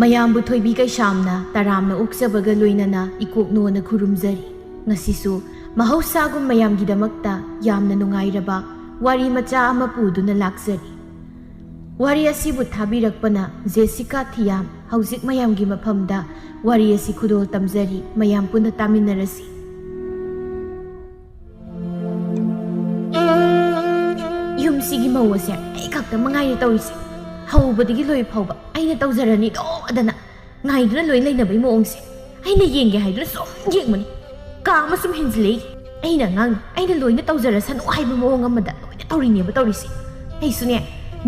ꯃꯌꯥꯝꯕꯨ ꯊꯣꯏꯕꯤ ꯀꯩꯁꯥꯝꯅ ꯇꯔꯥꯝꯅ ꯑꯣꯛꯆꯕꯒ ꯂꯣꯏꯅꯅ ꯏꯀꯣꯛꯅꯣꯅ ꯈꯨꯔꯨꯝꯖꯔꯤ꯫ ꯉꯁꯤꯁꯨ ꯃꯍꯧꯁꯥꯒꯨꯝ ꯃꯌꯥꯝꯒꯤꯗꯃꯛꯇ ꯌꯥꯝꯅ ꯅꯨꯡꯉꯥꯏꯔꯕ ꯋꯥꯔꯤ ꯃꯆꯥ ꯑꯃ ꯄꯨꯗꯨꯅ ꯂꯥꯛꯆꯔꯤ꯫ ꯋꯥꯔꯤ ꯑꯁꯤꯕꯨ ꯊꯥꯕꯤꯔꯛꯄꯅ ꯖꯦꯁꯤꯀꯥ ꯊꯤꯌꯥꯝ ꯍꯧꯖꯤꯛ ꯃꯌꯥꯝꯒꯤ ꯃꯐꯝꯗ ꯋꯥꯔꯤ ꯑꯁꯤ ꯈꯨꯗꯣꯜ ꯇꯝꯖꯔꯤ꯫ ꯃꯌꯥꯝ ꯄꯨꯟꯅ ꯇꯥꯃꯤꯟꯅꯔꯁꯤ꯫ ꯌꯨꯝꯁꯤꯒꯤ ꯃꯧ ꯑꯁꯦ ꯑꯩ ꯈꯛꯇ ꯃꯉꯥꯏꯔꯦ ꯇꯧꯔꯤꯁꯦ꯫ ꯍꯧꯕꯗꯒꯤ ꯂꯣꯏ ꯐꯥꯎꯕ ꯑꯩꯅ ꯇꯧꯖꯔꯅꯤ ꯑꯗꯨꯅ ꯉꯥꯏꯗꯨꯅ ꯂꯣꯏ ꯂꯩꯅꯕꯒꯤ ꯃꯑꯣꯡꯁꯦ ꯑꯩꯅ ꯌꯦꯡꯒꯦ ꯍꯥꯏꯗꯨꯅ ꯁꯨꯝ ꯌꯦꯡꯕꯅꯤ꯫ ꯀꯥ ꯑꯃ ꯁꯨꯝ ꯍꯦꯟꯖꯤꯜꯂꯛꯏ꯫ ꯑꯩꯅ ꯑꯉꯥꯡꯅ ꯑꯩꯅ ꯂꯣꯏꯅ ꯇꯧꯖꯔꯁꯅꯨ ꯍꯥꯏꯕ ꯃꯑꯣꯡ ꯑꯃꯗ ꯂꯣꯏꯅ ꯇꯧꯔꯤꯅꯦꯕ ꯇꯧꯔꯤꯁꯦ꯫ ꯑꯩꯁꯨꯅꯦ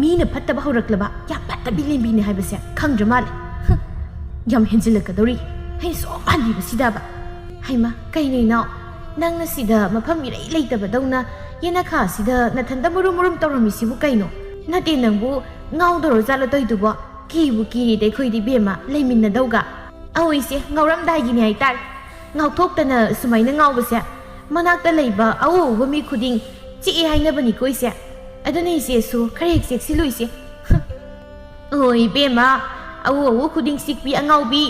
ꯃꯤꯅ ꯐꯠꯇꯕ ꯍꯧꯔꯛꯂꯕ ꯌꯥꯝ ꯐꯠꯇꯕꯤ ꯂꯦꯝꯕꯤꯅꯦ ꯍꯥꯏꯕꯁꯦ ꯈꯪꯗ꯭ꯔ ꯃꯥꯜꯂꯦ꯫ ꯌꯥꯝ ꯍꯦꯟꯖꯤꯜꯂꯛꯀꯗꯧꯔꯤ ꯑꯩꯅ ꯁꯨꯝ ꯍꯟꯕꯤꯕꯁꯤꯗꯕ꯫ ꯍꯩꯃ ꯀꯩꯅꯣ ꯏꯅꯥꯎ ꯅꯪꯅ ꯁꯤꯗ ꯃꯐꯝ ꯏꯔꯩ ꯂꯩꯇꯕꯗꯧꯅ ꯌꯦꯅꯈꯥꯁꯤꯗ ꯅꯊꯟꯇ ꯃꯨꯔꯨꯝ ꯃꯨꯔꯨꯝ ꯇꯧꯔꯝꯃꯤꯁꯤꯕꯨ ꯀꯩꯅꯣ? ꯅꯠꯇꯦ ꯅꯪꯕꯨ ꯉꯥꯎꯗꯧꯔꯣ ꯆꯠꯂꯗꯣꯏꯗꯨꯕꯣ? ꯀꯤꯕꯨ ꯀꯤꯔꯤꯗ ꯑꯩꯈꯣꯏꯗꯤ ꯕꯦꯝꯃ ꯂꯩꯃꯤꯟꯅꯗꯧꯒ꯫ ꯑꯧ ꯏꯆꯦ ꯉꯥꯎꯔꯝꯗꯥꯏꯒꯤꯅꯦ ꯍꯥꯏꯇꯥꯔꯦ꯫ ꯉꯥꯎꯊꯣꯛꯇꯅ ꯁꯨꯃꯥꯏꯅ ꯉꯥꯎꯕꯁꯦ ꯃꯅꯥꯛꯇ ꯂꯩꯕ ꯑꯎ ꯑꯎꯕ ꯃꯤ ꯈꯨꯗꯤꯡ ꯆꯤꯛꯑꯦ ꯍꯥꯏꯅꯕꯅꯤꯀꯣ ꯏꯆꯦ꯫ ꯑꯗꯨꯅ ꯏꯆꯦꯁꯨ ꯈꯔ ꯍꯦꯛ ꯆꯦꯛꯁꯤꯜꯂꯨ ꯏꯆꯦ꯫ ꯍꯣꯏ ꯏꯕꯦꯝꯃ ꯑꯎ ꯑꯎ ꯈꯨꯗꯤꯡ ꯆꯤꯛꯄꯤ ꯑꯉꯥꯎꯕꯤ꯫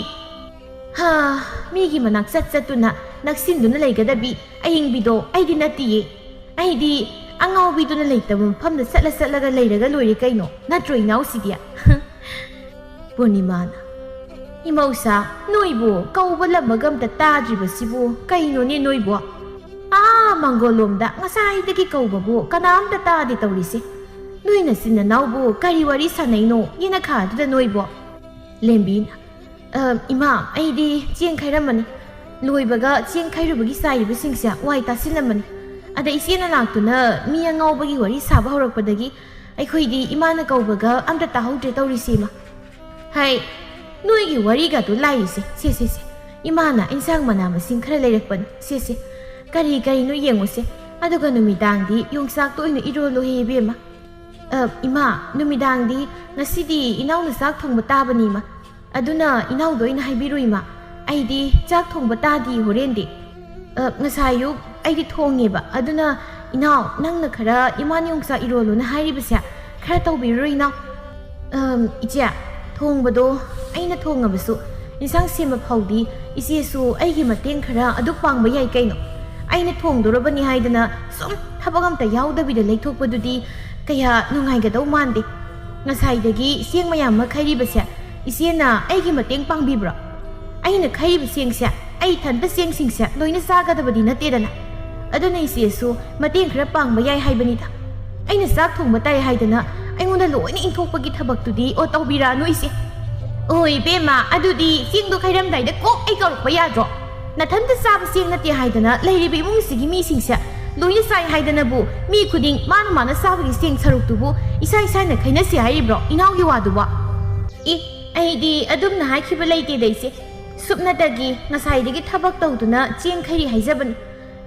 ꯃꯤꯒꯤ ꯃꯅꯥꯛ ꯆꯠꯇꯨꯅ ꯅꯛꯁꯤꯟꯗꯨꯅ ꯂꯩꯒꯗꯕꯤ ꯑꯍꯤꯡꯕꯤꯗꯣ ꯑꯩꯗꯤ ꯅꯠꯇꯤꯌꯦ꯫ ꯑꯩꯗꯤ ꯑꯉꯥꯎꯕꯤꯗꯨꯅ ꯂꯩꯇꯕ ꯃꯐꯝꯗ ꯆꯠꯂꯒ ꯂꯩꯔꯒ ꯂꯣꯏꯔꯦ ꯀꯩꯅꯣ ꯅꯠꯇ꯭ꯔꯣ ꯏꯅꯥꯎꯁꯤꯗꯤ? ꯄꯨꯔꯅꯤꯃꯥꯅ ꯏꯃꯧꯁꯥ ꯅꯣꯏꯕꯨ ꯀꯧꯕ ꯂꯝꯃꯒ ꯑꯝꯇ ꯇꯥꯗ꯭ꯔꯤꯕꯁꯤꯕꯨ ꯀꯩꯅꯣꯅꯦ ꯅꯣꯏꯕꯨ? ꯃꯪꯒꯣꯜꯂꯣꯝꯗ ꯉꯁꯥꯏꯗꯒꯤ ꯀꯧꯕꯕꯨ ꯀꯅꯥꯝꯇ ꯇꯥꯗꯦ ꯇꯧꯔꯤꯁꯦ꯫ ꯅꯣꯏ ꯅꯆꯤꯟ ꯅꯅꯥꯎꯕꯨ ꯀꯔꯤ ꯋꯥꯔꯤ ꯁꯥꯟꯅꯩꯅꯣ ꯌꯦꯅꯈꯥꯗꯨꯗ ꯅꯣꯏꯕꯨ? ꯂꯦꯝꯕꯤꯅ ꯏꯃꯥ ꯑꯩꯗꯤ ꯆꯦꯡ ꯈꯩꯔꯝꯕꯅꯤ꯫ ꯂꯣꯏꯕꯒ ꯆꯦꯡ ꯈꯩꯔꯨꯕꯒꯤ ꯆꯥꯏꯔꯤꯕꯁꯤꯡꯁꯦ ꯋꯥꯏ ꯇꯥꯁꯤꯜꯂꯝꯕꯅꯤ꯫ ꯑꯗ ꯏꯆꯦꯅ ꯂꯥꯛꯇꯨꯅ ꯃꯤ ꯑꯉꯥꯎꯕꯒꯤ ꯋꯥꯔꯤ ꯁꯥꯕ ꯍꯧꯔꯛꯄꯗꯒꯤ ꯑꯩꯈꯣꯏꯗꯤ ꯏꯃꯥꯅ ꯀꯧꯕꯒ ꯑꯝꯇ ꯇꯥꯍꯧꯗ꯭ꯔꯦ ꯇꯧꯔꯤꯁꯤ ꯏꯃꯥ꯫ ꯍꯩ ꯅꯣꯏꯒꯤ ꯋꯥꯔꯤꯒꯗꯣ ꯂꯥꯏꯔꯤꯁꯦ ꯁꯦ ꯏꯃꯥꯅ ꯏꯟꯁꯥꯡ ꯃꯅꯥ ꯃꯁꯤꯡ ꯈꯔ ꯂꯩꯔꯛꯄꯅꯤ ꯁꯦ ꯀꯔꯤꯅꯣ ꯌꯦꯡꯉꯨꯁꯦ꯫ ꯑꯗꯨꯒ ꯅꯨꯃꯤꯗꯥꯡꯗꯤ ꯌꯣꯡꯆꯥꯛꯇꯣ ꯑꯣꯏꯅ ꯏꯔꯣꯜꯂꯣꯍꯦ ꯏꯕꯦꯝꯃ꯫ ꯏꯃꯥ ꯅꯨꯃꯤꯗꯥꯡꯗꯤ ꯉꯁꯤꯗꯤ ꯏꯅꯥꯎꯅ ꯆꯥꯛ ꯊꯣꯡꯕ ꯇꯥꯕꯅꯤ ꯏꯃꯥ꯫ ꯑꯗꯨꯅ ꯏꯅꯥꯎꯗ ꯑꯣꯏꯅ ꯍꯥꯏꯕꯤꯔꯨ ꯏꯃꯥ꯫ ꯑꯩꯗꯤ ꯆꯥꯛ ꯊꯣꯡꯕ ꯇꯥꯗꯤ ꯍꯣꯔꯦꯟꯗꯤ꯫ ꯉꯁꯥꯏ ꯑꯌꯨꯛ ꯑꯩꯗꯤ ꯊꯣꯡꯉꯦꯕ ꯑꯗꯨꯅ ꯏꯅꯥꯎ ꯅꯪꯅ ꯈꯔ ꯏꯃꯥꯅ ꯌꯣꯡꯆꯥꯛ ꯏꯔꯣꯜꯂꯣꯅ ꯍꯥꯏꯔꯤꯕꯁꯦ ꯈꯔ ꯇꯧꯕꯤꯔꯨꯔꯣ ꯏꯅꯥꯎ꯫ ꯏꯆꯦ ꯊꯣꯡꯕꯗꯣ ꯑꯩꯅ ꯊꯣꯡꯉꯕꯁꯨ ꯏꯟꯁꯥꯡ ꯁꯦꯝꯕ ꯐꯥꯎꯗꯤ ꯏꯆꯦꯁꯨ ꯑꯩꯒꯤ ꯃꯇꯦꯡ ꯈꯔ ꯑꯗꯨꯛ ꯄꯥꯡꯕ ꯌꯥꯏ ꯀꯩꯅꯣ꯫ ꯑꯩꯅ ꯊꯣꯡꯗꯣꯔꯕꯅꯤ ꯍꯥꯏꯗꯅ ꯁꯨꯝ ꯊꯕꯛ ꯑꯝꯇ ꯌꯥꯎꯗꯕꯤꯗ ꯂꯩꯊꯣꯛꯄꯗꯨꯗꯤ ꯀꯌా ꯅꯨꯡꯉꯥꯏꯒꯗꯧ マンꯗꯦ꯫ ꯉꯁꯥꯏꯗꯒꯤ ꯆꯦꯡ ꯃꯌꯥꯝ ꯑꯃ ꯈꯩꯔꯤꯕꯁꯦ ꯏꯆꯦꯅ ꯑꯩꯒꯤ ꯃꯇꯦꯡ ꯄꯥꯡꯕꯤꯕ꯭ꯔꯣ? ꯑꯩꯅ ꯈꯩꯔꯤꯕ ꯆꯦꯡꯁꯦ ꯑꯩ ꯏꯊꯟꯇ ꯆꯦꯡꯁꯤꯡꯁꯦ ꯂꯣꯏꯅ ꯆꯥꯒꯗꯕꯗꯤ ꯅꯠꯇꯦꯗꯅ꯫ ꯑꯗꯨꯅ ꯏꯆꯦꯁꯨ ꯃꯇꯦꯡ ꯈꯔ ꯄꯥꯡꯕ ꯌꯥꯏ ꯍꯥꯏꯕꯅꯤꯗ꯫ ꯑꯩꯅ ꯆꯥꯛ ꯊꯣꯡꯕ ꯇꯥꯏ ꯍꯥꯏꯗꯅ ꯑꯩꯉꯣꯟꯗ ꯂꯣꯏꯅ ꯏꯟꯊꯣꯛꯄꯒꯤ ꯊꯕꯛꯇꯨꯗꯤ ꯇꯧꯕꯤꯔꯛꯑꯅꯨ ꯏꯆꯦ꯫ ꯑꯣꯏ ꯏꯕꯦꯝꯃ ꯑꯗꯨꯗꯤ ꯆꯦꯡꯗꯣ ꯈꯩꯔꯝꯗꯥꯏꯗ ꯀꯣꯛ ꯑꯩ ꯀꯧꯔꯛꯄ ꯌꯥꯗ꯭ꯔꯣ? ꯅꯊꯟꯇ ꯆꯥꯕ ꯆꯦꯡ ꯅꯠꯇꯦ ꯍꯥꯏꯗꯅ ꯂꯩꯔꯤꯕ ꯏꯃꯨꯡꯁꯤꯒꯤ ꯃꯤꯁꯤꯡꯁꯦ ꯂꯣꯏꯅ ꯆꯥꯏ ꯍꯥꯏꯗꯅꯕꯨ ꯃꯤ ꯈꯨꯗꯤꯡ ꯃꯥꯅ ꯆꯥꯕꯒꯤ ꯆꯦꯡ ꯁꯔꯨꯛꯇꯨꯕꯨ ꯏꯁꯥꯅ ꯈꯩꯅꯁꯤ ꯍꯥꯏꯔꯤꯕ꯭ꯔꯣ ꯏꯅꯥꯎꯒꯤ ꯋꯥꯗꯨꯕꯣ? ꯑꯩꯗꯤ ꯑꯗꯨꯝꯅ ꯍꯥꯏꯈꯤꯕ ꯂꯩꯇꯦꯗ ꯏꯆꯦ꯫ ꯁꯨꯞꯅꯇꯒꯤ ꯉꯁꯥꯏꯗꯒꯤ ꯊꯕꯛ ꯇꯧꯗꯨꯅ ꯆꯦꯡ ꯈꯩꯔꯤ ꯍꯥꯏꯖꯕꯅꯤ꯫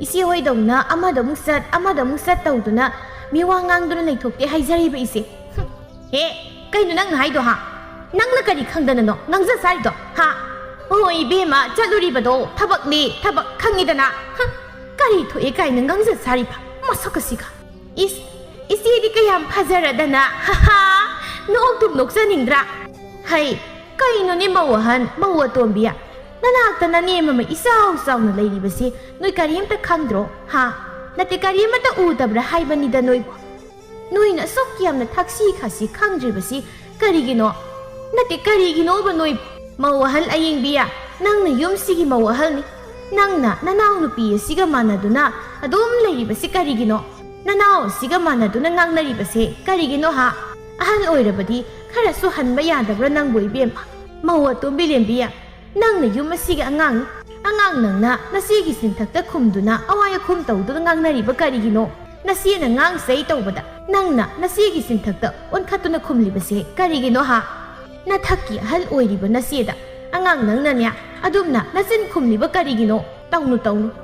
ꯏꯆꯦ ꯍꯣꯏꯗꯧꯅ ꯑꯃꯗ ꯑꯃꯨꯛ ꯆꯠ ꯇꯧꯗꯨꯅ ꯃꯤꯋꯥ ꯉꯥꯡꯗꯨꯅ ꯂꯩꯊꯣꯛꯇꯦ ꯍꯥꯏꯖꯔꯤꯕ ꯏꯆꯦ꯫ ꯀꯩꯅꯣ ꯅꯪꯅ ꯍꯥꯏꯗꯣ ꯅꯪꯅ ꯀꯔꯤ ꯈꯪꯗꯅꯅꯣ ꯉꯥꯡꯖ ꯆꯥꯔꯤꯗꯣ ꯍꯣꯏ ꯏꯕꯦꯝꯃ ꯆꯠꯂꯨꯔꯤꯕꯗꯣ ꯊꯕꯛꯅꯤ ꯊꯕꯛ ꯈꯪꯉꯤꯗꯅ꯫ ꯀꯔꯤ ꯊꯣꯛꯑꯦ ꯀꯥꯏꯅ ꯉꯥꯡꯖ ꯆꯥꯔꯤꯕ ꯃꯁꯛꯀꯁꯤꯒ꯫ ꯏꯆꯦꯗꯤ ꯀꯌꯥꯝ ꯐꯖꯔꯗꯅ ꯅꯣꯛꯇꯨꯝ ꯅꯣꯛꯆꯅꯤꯡꯗ꯭ꯔꯥ? ꯍꯩ ꯀꯩꯅꯣꯅꯦ ꯃꯧ ꯑꯍꯟ ꯃꯧ ꯑꯇꯣꯝꯕꯤ ꯅꯅꯥꯛꯇ ꯅꯅꯦꯝ ꯑꯃ ꯏꯆꯥꯎ ꯆꯥꯎꯅ ꯂꯩꯔꯤꯕꯁꯤ ꯅꯣꯏ ꯀꯔꯤꯝꯇ ꯈꯪꯗ꯭ꯔꯣ? ꯅꯠꯇꯦ ꯀꯔꯤꯃꯇ ꯎꯗꯕ꯭ꯔꯥ ꯍꯥꯏꯕꯅꯤꯗ ꯅꯣꯏꯕꯨ꯫ ꯅꯣꯏꯅ ꯑꯁꯨꯛ ꯌꯥꯝꯅ ꯊꯛꯁꯤ ꯈꯥꯁꯤ ꯈꯪꯗ꯭ꯔꯤꯕꯁꯤ ꯀꯔꯤꯒꯤꯅꯣ? ꯅꯠꯇꯦ ꯀꯔꯤꯒꯤꯅꯣꯕ ꯅꯣꯏꯕꯨ? ꯃꯧ ꯑꯍꯜ ꯑꯌꯤꯡꯕꯤ ꯅꯪꯅ ꯌꯨꯝꯁꯤꯒꯤ ꯃꯧ ꯑꯍꯜꯅꯤ꯫ ꯅꯪꯅ ꯅꯅꯥꯎ ꯅꯨꯄꯤ ꯑꯁꯤꯒ ꯃꯥꯟꯅꯗꯨꯅ ꯑꯗꯨꯝ ꯂꯩꯔꯤꯕꯁꯤ ꯀꯔꯤꯒꯤꯅꯣ? ꯅꯅꯥꯎ ꯑꯁꯤꯒ ꯃꯥꯟꯅꯗꯨꯅ ꯉꯥꯡꯅꯔꯤꯕꯁꯦ ꯀꯔꯤꯒꯤꯅꯣ? ꯑꯍꯜ ꯑꯣꯏꯔꯕꯗꯤ ꯈꯔꯁꯨ ꯍꯟꯕ ꯌꯥꯗꯕ꯭ꯔꯥ ꯅꯪꯕꯨ ꯏꯕꯦꯝꯃ? ꯃꯧ ꯑꯇꯣꯝꯕꯤ ꯂꯦꯝꯕꯤ ꯅꯪꯅ ꯌꯨꯝ ꯑꯁꯤꯒꯤ ꯑꯉꯥꯡꯅꯤ꯫ ꯑꯉꯥꯡ ꯅꯪꯅ ꯅꯆꯦꯒꯤ ꯆꯤꯟꯊꯛꯇ ꯈꯨꯝꯗꯨꯅ ꯑꯋꯥꯏ ꯑꯈꯨꯝ ꯇꯧꯗꯨꯅ ꯉꯥꯡꯅꯔꯤꯕ ꯀꯔꯤꯒꯤꯅꯣ? ꯅꯆꯦꯅ ꯉꯥꯡꯆꯩ ꯇꯧꯕꯗ ꯅꯪꯅ ꯅꯆꯦꯒꯤ ꯆꯤꯟꯊꯛꯇ ꯑꯣꯟꯈꯠꯇꯨꯅ ꯈꯨꯝꯂꯤꯕꯁꯦ ꯀꯔꯤꯒꯤꯅꯣ? ꯅꯊꯛꯀꯤ ꯑꯍꯜ ꯑꯣꯏꯔꯤꯕ ꯅꯆꯦꯗ ꯑꯉꯥꯡ ꯅꯪꯅꯅꯦ ꯑꯗꯨꯝꯅ ꯅꯆꯤꯟ ꯈꯨꯝꯂꯤꯕ ꯀꯔꯤꯒꯤꯅꯣ? ꯇꯧꯅꯨ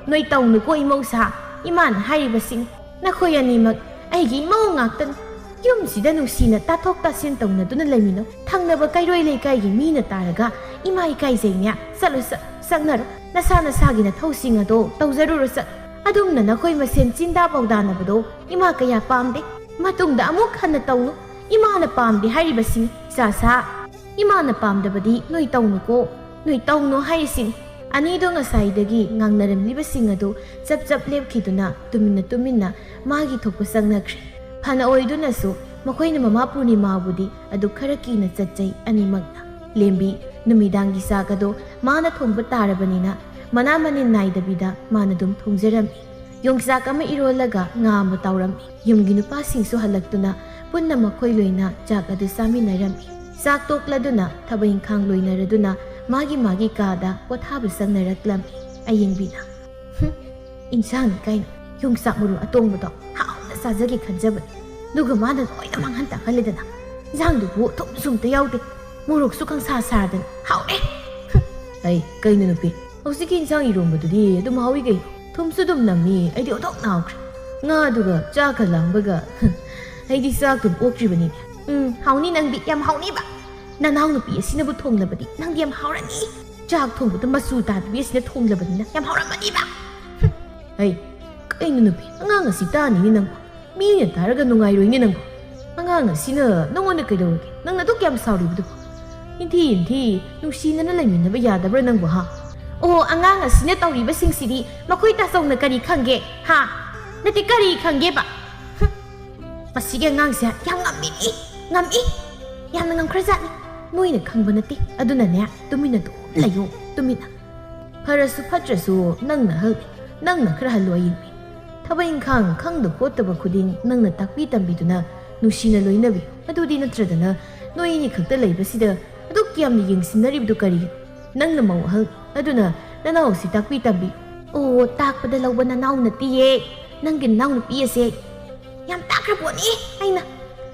ꯅꯣꯏ ꯇꯧꯅꯨꯀꯣ ꯏꯃꯧꯁꯥ꯫ ꯏꯃꯥꯅ ꯍꯥꯏꯔꯤꯕꯁꯤꯡ ꯅꯈꯣꯏ ꯑꯅꯤꯃꯛ ꯑꯩꯒꯤ ꯏꯃꯧ ꯉꯥꯛꯇꯅꯤ꯫ ꯌꯨꯝꯁꯤꯗ ꯅꯨꯡꯁꯤꯅ ꯇꯥꯊꯣꯛ ꯇꯥꯁꯤꯟ ꯇꯧꯅꯗꯨꯅ ꯂꯩꯃꯤꯟꯅꯧ꯫ ꯊꯪꯅꯕ ꯀꯩꯔꯣꯏ ꯂꯩꯀꯥꯏꯒꯤ ꯃꯤꯅ ꯇꯥꯔꯒ ꯏꯃꯥ ꯏꯀꯥꯏꯖꯩꯅꯦ꯫ ꯆꯠꯂꯣ ꯆꯪꯅꯔꯣ ꯅꯁꯥꯒꯤ ꯅꯊꯧꯁꯤꯡ ꯑꯗꯣ ꯇꯧꯖꯔꯨꯔꯣ ꯑꯗꯨꯝꯅ ꯅꯈꯣꯏ ꯃꯁꯦꯟ ꯆꯤꯟꯗꯥ ꯄꯥꯎꯗꯥꯅꯕꯗꯣ ꯏꯃꯥ ꯀꯌꯥ ꯄꯥꯝꯗꯦ ꯃꯇꯨꯡꯗ ꯑꯃꯨꯛ ꯍꯟꯅ ꯇꯧꯅꯨ ꯏꯃꯥꯅ ꯄꯥꯝꯗꯦ ꯍꯥꯏꯔꯤꯕꯁꯤꯅꯤ ꯏꯆꯥꯁꯥ ꯏꯃꯥꯅ ꯄꯥꯝꯗꯕꯗꯤ ꯅꯣꯏ ꯇꯧꯅꯨꯀꯣ ꯅꯣꯏ ꯇꯧꯅꯨ ꯍꯥꯏꯔꯤꯁꯤꯅꯤ ꯑꯅꯤꯗꯣ ꯉꯁꯥꯏꯗꯒꯤ ꯉꯥꯡꯅꯔꯝꯂꯤꯕꯁꯤꯡ ꯑꯗꯨ ꯆꯞ ꯆꯞ ꯂꯦꯞꯈꯤꯗꯨꯅ ꯇꯨꯃꯤꯟꯅ ꯃꯥꯒꯤ ꯊꯣꯛꯄ ꯆꯪꯅꯈ꯭ꯔꯦ ꯐꯅ ꯑꯣꯏꯗꯨꯅꯁꯨ ꯃꯈꯣꯏꯅ ꯃꯃꯥ ꯄꯨꯔꯅꯤꯃꯥꯕꯨꯗꯤ ꯑꯗꯨ ꯈꯔ ꯀꯤꯅ ꯆꯠꯆꯩ ꯑꯅꯤꯃꯛꯅ ꯂꯦꯝꯕꯤ ꯅꯨꯃꯤꯗꯥꯡꯒꯤ ꯆꯥꯛ ꯑꯗꯣ ꯃꯥꯅ ꯊꯣꯡꯕ ꯇꯥꯔꯕꯅꯤꯅ ꯃꯅꯥ ꯃꯅꯤꯟ ꯅꯥꯏꯗꯕꯤꯗ ꯃꯥꯅ ꯑꯗꯨꯝ ꯊꯣꯡꯖꯔꯝꯃꯤ ꯌꯣꯡꯆꯥꯛ ꯑꯃ ꯏꯔꯣꯜꯂꯒ ꯉꯥ ꯑꯃ ꯇꯥꯎꯔꯝꯃꯤ ꯌꯨꯝꯒꯤ ꯅꯨꯄꯥꯁꯤꯡꯁꯨ ꯍꯜꯂꯛꯇꯨꯅ ꯄꯨꯟꯅ ꯃꯈꯣꯏ ꯂꯣꯏꯅ ꯆꯥꯛ ꯑꯗꯨ ꯆꯥꯃꯤꯟꯅꯔꯝꯃꯤ ꯆꯥꯛ ꯇꯣꯛꯂꯗꯨꯅ ꯊꯕꯛ ꯏꯪꯈꯥꯡ ꯂꯣꯏꯅꯔꯗꯨꯅ ꯃꯥꯒꯤ ꯀꯥꯗ ꯄꯣꯊꯥꯕ ꯆꯪꯅꯔꯛꯂꯝꯃꯤ ꯑꯌꯦꯡꯕꯤꯅ ꯏꯟꯁꯥꯡꯅꯤ ꯀꯩꯅꯣ ꯌꯣꯡꯆꯥꯛ ꯃꯔꯨ ꯑꯇꯣꯡꯕꯗꯣ ꯍꯥꯎꯅ ꯆꯥꯖꯒꯦ ꯈꯟꯖꯕꯅꯤ ꯑꯗꯨꯒ ꯃꯥꯅ ꯂꯣꯏꯅ ꯃꯥꯡꯍꯟ ꯇꯥꯛꯍꯜꯂꯦꯗꯅ ꯏꯟꯁꯥꯡꯗꯨꯕꯨ ꯊꯨꯝꯁꯨ ꯑꯝꯇ ꯌꯥꯎꯗꯦ ꯃꯣꯔꯣꯛꯁꯨ ꯈꯪꯁꯥ ꯁꯥꯗꯅ ꯍꯥꯎꯔꯦ ꯑꯩ ꯀꯩꯅꯣ ꯅꯨꯄꯤ ꯍꯧꯖꯤꯛꯀꯤ ꯏꯟꯁꯥꯡ ꯏꯔꯣꯝꯕꯗꯨꯗꯤ ꯑꯗꯨꯝ ꯍꯥꯎꯏ ꯀꯩꯅꯣ ꯊꯨꯝꯁꯨ ꯑꯗꯨꯝ ꯅꯝꯃꯤ ꯑꯩꯗꯤ ꯑꯣꯟꯊꯣꯛꯅ ꯍꯥꯎꯈ꯭ꯔꯦ ꯉꯥꯗꯨꯒ ꯆꯥꯛꯀ ꯂꯥꯡꯕꯒ ꯑꯩꯗꯤ ꯆꯥꯛꯇꯨꯝ ꯑꯣꯛꯇ꯭ꯔꯤꯕꯅꯤꯅꯦ ꯍꯥꯎꯅꯤ ꯅꯪꯗꯤ ꯌꯥꯝ ꯍꯥꯎꯅꯤꯕ ꯅꯅꯥꯎ ꯅꯨꯄꯤ ꯑꯁꯤꯅꯕꯨ ꯊꯣꯡꯂꯕꯗꯤ ꯅꯪꯗꯤ ꯌꯥꯝ ꯍꯥꯎꯔꯅꯤ ꯆꯥꯛ ꯊꯣꯡꯕꯗ ꯃꯆꯨ ꯇꯥꯗꯕꯤ ꯑꯁꯤꯅ ꯊꯣꯡꯂꯕꯅꯤꯅ ꯌꯥꯝ ꯍꯥꯎꯔꯝꯃꯅꯤꯕ ꯑꯩ ꯀꯩꯅꯣ ꯅꯨꯄꯤ ꯑꯉꯥꯡ ꯑꯁꯤ ꯇꯥꯅꯤꯅꯦ ꯅꯪꯕꯨ ꯃꯤꯅ ꯇꯥꯔꯒ ꯅꯨꯡꯉꯥꯏꯔꯣꯏꯅꯦ ꯅꯪꯕꯨ ꯑꯉꯥꯡ ꯑꯁꯤꯅ ꯅꯪꯉꯣꯟꯗ ꯀꯩꯗꯧꯔꯒꯦ ꯅꯪꯅ ꯑꯗꯨꯛ ꯌꯥꯝ ꯁꯥꯎꯔꯤꯕꯗꯨꯕꯨ ꯏꯟꯊꯤ ꯅꯨꯡꯁꯤꯅꯅ ꯂꯩꯃꯤꯟꯅꯕ ꯌꯥꯗꯕ꯭ꯔꯥ ꯅꯪꯕꯨ ꯍꯥ ꯑꯣ ꯑꯉꯥꯡ ꯑꯁꯤꯅ ꯇꯧꯔꯤꯕꯁꯤꯡꯁꯤꯗꯤ ꯃꯈꯣꯏ ꯇꯥꯆꯧꯅ ꯀꯔꯤ ꯈꯪꯒꯦ ꯍꯥ ꯅꯠꯇꯦ ꯀꯔꯤ ꯈꯪꯒꯦꯕ ꯃꯁꯤꯒꯤ ꯑꯉꯥꯡꯁꯦ ꯌꯥꯝ ꯉꯝꯃꯤ ꯌꯥꯝꯅ ꯉꯝꯈ꯭ꯔꯖꯥꯠꯅꯤ ꯅꯣꯏꯅ ꯈꯪꯕ ꯅꯠꯇꯦ ꯑꯗꯨꯅꯅꯦ ꯇꯨꯃꯤꯟꯅ ꯑꯗꯨꯝ ꯂꯩꯌꯣ ꯇꯨꯃꯤꯟꯅ ꯐꯔꯁꯨ ꯐꯠꯇ꯭ꯔꯁꯨ ꯅꯪꯅ ꯍꯜꯂꯦ ꯅꯪꯅ ꯈꯔ ꯍꯜꯂꯣ ꯑꯌꯦꯡꯕꯤ ꯊꯕꯛ ꯏꯪꯈꯥꯡ ꯈꯪꯗ ꯈꯣꯠꯇꯕ ꯈꯨꯗꯤꯡ ꯅꯪꯅ ꯇꯥꯛꯄꯤ ꯇꯝꯕꯤꯗꯨꯅ ꯅꯨꯡꯁꯤꯅ ꯂꯣꯏꯅꯕꯤꯌꯨ ꯑꯗꯨꯗꯤ ꯅꯠꯇ꯭ꯔꯗꯅ ꯅꯣꯏ ꯑꯅꯤ ꯈꯛꯇ ꯂꯩꯕꯁꯤꯗ ꯑꯗꯨꯛ ꯌꯥꯝꯅ ꯌꯦꯡꯁꯤꯟꯅꯔꯤꯕꯗꯨ ꯀꯔꯤꯒꯤꯅꯣ ꯅꯪꯅ ꯃꯧ ꯑꯍꯜ ꯑꯗꯨꯅ ꯅꯅꯥꯎꯁꯤ ꯇꯥꯛꯄꯤ ꯇꯝꯕꯤꯌꯨ ꯑꯣ ꯇꯥꯛꯄꯗ ꯂꯧꯕ ꯅꯅꯥꯎ ꯅꯠꯇꯤꯌꯦ ꯅꯪꯒꯤ ꯅꯅꯥꯎ ꯅꯨꯄꯤ ꯑꯁꯦ ꯌꯥꯝ ꯇꯥꯛꯈ꯭ꯔ ꯄꯣꯠꯅꯤ ꯑꯩꯅ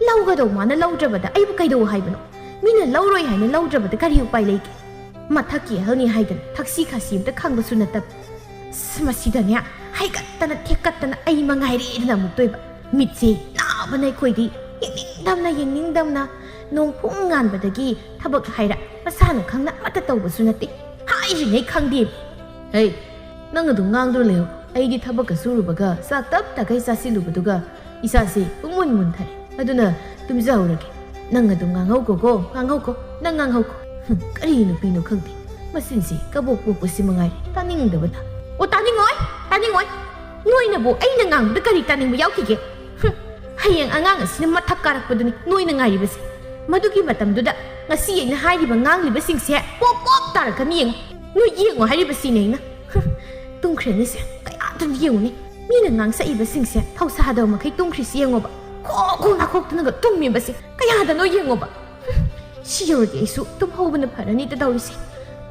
ꯂꯧꯒꯗꯧ ꯃꯥꯅ ꯂꯧꯗ꯭ꯔꯕꯗ ꯑꯩꯕꯨ ꯀꯩꯗꯧ ꯍꯥꯏꯕꯅꯣ ꯃꯤꯅ ꯂꯧꯔꯣꯏ ꯍꯥꯏꯅ ꯂꯧꯗ꯭ꯔꯕꯗ ꯀꯔꯤ ꯎꯄꯥꯏ ꯂꯩꯒꯦ ꯃꯊꯛꯀꯤ ꯑꯍꯜꯅꯤ ꯍꯥꯏꯗꯅ ꯊꯛꯁꯤ ꯈꯥꯁꯤ ꯑꯝꯇ ꯈꯪꯕꯁꯨ ꯅꯠꯇꯕ ꯃꯁꯤꯗꯅꯦ ꯍꯩꯒꯠꯇꯅ ꯊꯦꯛꯀꯠꯇꯅ ꯑꯩ ꯃꯉꯥꯏꯔꯦꯗꯅ ꯑꯃꯨꯛꯇꯣꯏꯕ ꯃꯤꯠꯁꯦ ꯅꯥꯕꯅ ꯑꯩꯈꯣꯏꯗꯤ ꯌꯦꯡꯅꯤꯡꯗꯝꯅ ꯅꯣꯡꯐꯨꯡ ꯉꯥꯟꯕꯗꯒꯤ ꯊꯕꯛ ꯍꯥꯏꯔ ꯃꯁꯥꯅ ꯈꯪꯅ ꯑꯃꯠꯇ ꯇꯧꯕꯁꯨ ꯅꯠꯇꯦ ꯍꯥꯏꯔꯤꯉꯩ ꯈꯪꯗꯦ ꯍꯩ ꯅꯪ ꯑꯗꯨꯝ ꯉꯥꯡꯗꯨꯅ ꯂꯩꯍꯧ ꯑꯩꯗꯤ ꯊꯕꯛꯀ ꯁꯨꯔꯨꯕꯒ ꯆꯥꯛ ꯇꯞ ꯇꯈꯩ ꯆꯥꯁꯤꯜꯂꯨꯕꯗꯨꯒ ꯏꯁꯥꯁꯦ ꯄꯨꯡꯃꯨꯟ ꯃꯨꯟꯊꯔꯦ ꯑꯗꯨꯅ ꯇꯨꯝꯖꯍꯧꯔꯒꯦ ꯅꯪ ꯑꯗꯨꯝ ꯉꯥꯡꯍꯧꯀꯣ ꯅꯪ ꯉꯥꯡꯍꯧꯀꯣ ꯀꯔꯤ ꯅꯨꯄꯤꯅꯣ ꯈꯪꯗꯦ ꯃꯆꯤꯟꯁꯦ ꯀꯕꯣꯛ ꯄꯣꯛꯄꯁꯤ ꯃꯉꯥꯏꯔꯦ ꯇꯥꯅꯤꯡꯗꯕꯅ ꯑꯣ ꯇꯥꯅꯤꯡꯉꯣꯏ ꯅꯣꯏꯅꯕꯨ ꯑꯩꯅ ꯉꯥꯡꯕꯗ ꯀꯔꯤ ꯇꯥꯅꯤꯡꯕ ꯌꯥꯎꯈꯤꯒꯦ ꯍꯌꯦꯡ ꯑꯉꯥꯡ ꯑꯁꯤꯅ ꯃꯊꯛ ꯀꯥꯔꯛꯄꯗꯨꯅꯤ ꯅꯣꯏꯅ ꯉꯥꯏꯔꯤꯕꯁꯦ ꯃꯗꯨꯒꯤ ꯃꯇꯝꯗꯨꯗ ꯉꯁꯤ ꯑꯩꯅ ꯍꯥꯏꯔꯤꯕ ꯉꯥꯡꯂꯤꯕꯁꯤꯡꯁꯦ ꯄꯣꯞ ꯇꯥꯔꯛꯀꯅꯤ ꯌꯦꯡꯉꯣ ꯍꯥꯏꯔꯤꯕꯁꯤꯅꯦ ꯑꯩꯅ ꯇꯨꯝꯈ꯭ꯔꯅꯤꯁꯦ ꯀꯌꯥꯗꯨꯝ ꯌꯦꯡꯉꯨꯅꯤ ꯃꯤꯅ ꯉꯥꯡꯁꯛꯏꯕꯁꯤꯡꯁꯦ ꯊꯧꯁꯥꯗꯕ ꯃꯈꯩ ꯇꯨꯝꯈ꯭ꯔꯤꯁꯤ ꯌꯦꯡꯉꯣꯕ ꯈꯣ ꯅꯥꯈꯣꯛꯇꯅꯒ ꯇꯨꯝꯃꯤꯕꯁꯦ ꯀꯌꯥꯗꯅꯣ ꯌꯦꯡꯉꯣꯕ ꯁꯤ ꯌꯧꯔꯗꯤ ꯑꯩꯁꯨ ꯇꯨꯝꯍꯧꯕꯅ ꯐꯔꯅꯤꯇ ꯇꯧꯔꯤꯁꯦ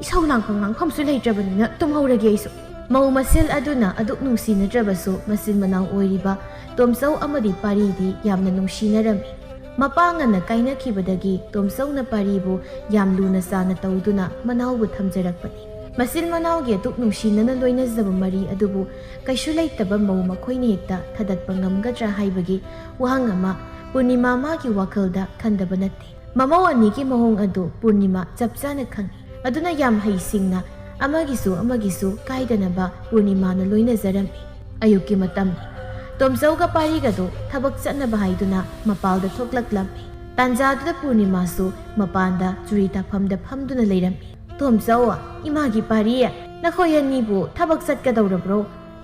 ꯏꯁꯧ ꯂꯥꯡꯐꯝ ꯉꯥꯡꯐꯝꯁꯨ ꯂꯩꯇ꯭ꯔꯕꯅꯤꯅ ꯇꯨꯝꯍꯧꯔꯒꯦ ꯑꯩꯁꯨ ꯃꯧ ꯃꯁꯦꯜ ꯑꯗꯨꯅ ꯑꯗꯨꯛ ꯅꯨꯡꯁꯤꯅꯗ꯭ꯔꯕꯁꯨ ꯃꯆꯤꯟ ꯃꯅꯥꯎ ꯑꯣꯏꯔꯤꯕ ꯇꯣꯝꯆꯧ ꯑꯃꯗꯤ ꯄꯥꯔꯤꯗꯤ ꯌꯥꯝꯅ ꯅꯨꯡꯁꯤꯅꯔꯝꯃꯤ ꯃꯄꯥ ꯉꯟꯅ ꯀꯥꯏꯅꯈꯤꯕꯗꯒꯤ ꯇꯣꯝꯆꯧꯅ ꯄꯥꯔꯤꯕꯨ ꯌꯥꯝ ꯂꯨꯅ ꯆꯥꯅ ꯇꯧꯗꯨꯅ ꯃꯅꯥꯎꯕꯨ ꯊꯝꯖꯔꯛꯄꯅꯤ ꯃꯆꯤꯟ ꯃꯅꯥꯎꯒꯤ ꯑꯗꯨꯛ ꯅꯨꯡꯁꯤꯅꯅ ꯂꯣꯏꯅꯖꯕ ꯃꯔꯤ ꯑꯗꯨꯕు ꯀꯩꯁꯨ ꯂꯩꯇꯕ ꯃꯧ ꯃꯈꯣꯏꯅ ꯍꯦꯛꯇ ꯊꯥꯗꯠꯄ ꯉꯝꯒꯗ꯭ꯔꯥ ꯍꯥꯏꯕꯒꯤ ꯋꯥꯍꯪ ꯑꯃ ꯄꯨꯔꯅꯤꯃꯥ ꯃꯥꯒꯤ ꯋꯥꯈꯜꯗ ꯈꯟꯗꯕ ꯅꯠꯇꯦ ꯃꯃꯧ ꯑꯅꯤꯒꯤ ꯃꯑꯣꯡ ꯑꯗꯨ ꯄꯨꯔꯅꯤꯃꯥ ꯆꯞ ꯆꯥꯅ ꯈꯪꯏ ꯑꯗꯨꯅ ꯌꯥꯝ ꯍꯩꯁꯤꯡꯅ ꯑꯃꯒꯤꯁꯨ ꯀꯥꯏꯗꯅꯕ ꯄꯨꯔꯅꯤꯃꯥꯅ ꯂꯣꯏꯅꯖꯔꯝꯃꯤ ꯑꯌꯨꯛꯀꯤ ꯃꯇꯝꯅꯤ ꯇꯣꯝꯆꯧꯒ ꯄꯥꯔꯤꯒꯗꯨ ꯊꯕꯛ ꯆꯠꯅꯕ ꯍꯥꯏꯗꯨꯅ ꯃꯄꯥꯜꯗ ꯊꯣꯛꯂꯛꯂꯝꯃꯤ ꯇꯥꯟꯖꯥꯗꯨꯗ ꯄꯨꯔꯅꯤꯃꯥꯁꯨ ꯃꯄꯥꯟꯗ ꯆꯨꯔꯤ ꯇꯥꯐꯝꯗ ꯐꯝꯗꯨꯅ ꯂꯩꯔꯝꯃꯤ ꯇꯣꯝꯆꯧ ꯏꯃꯥꯒꯤ ꯄꯥꯔꯤ ꯅꯈꯣꯏ ꯑꯅꯤꯕꯨ ꯊꯕꯛ ꯆꯠꯀꯗꯧꯔꯕ꯭ꯔꯣ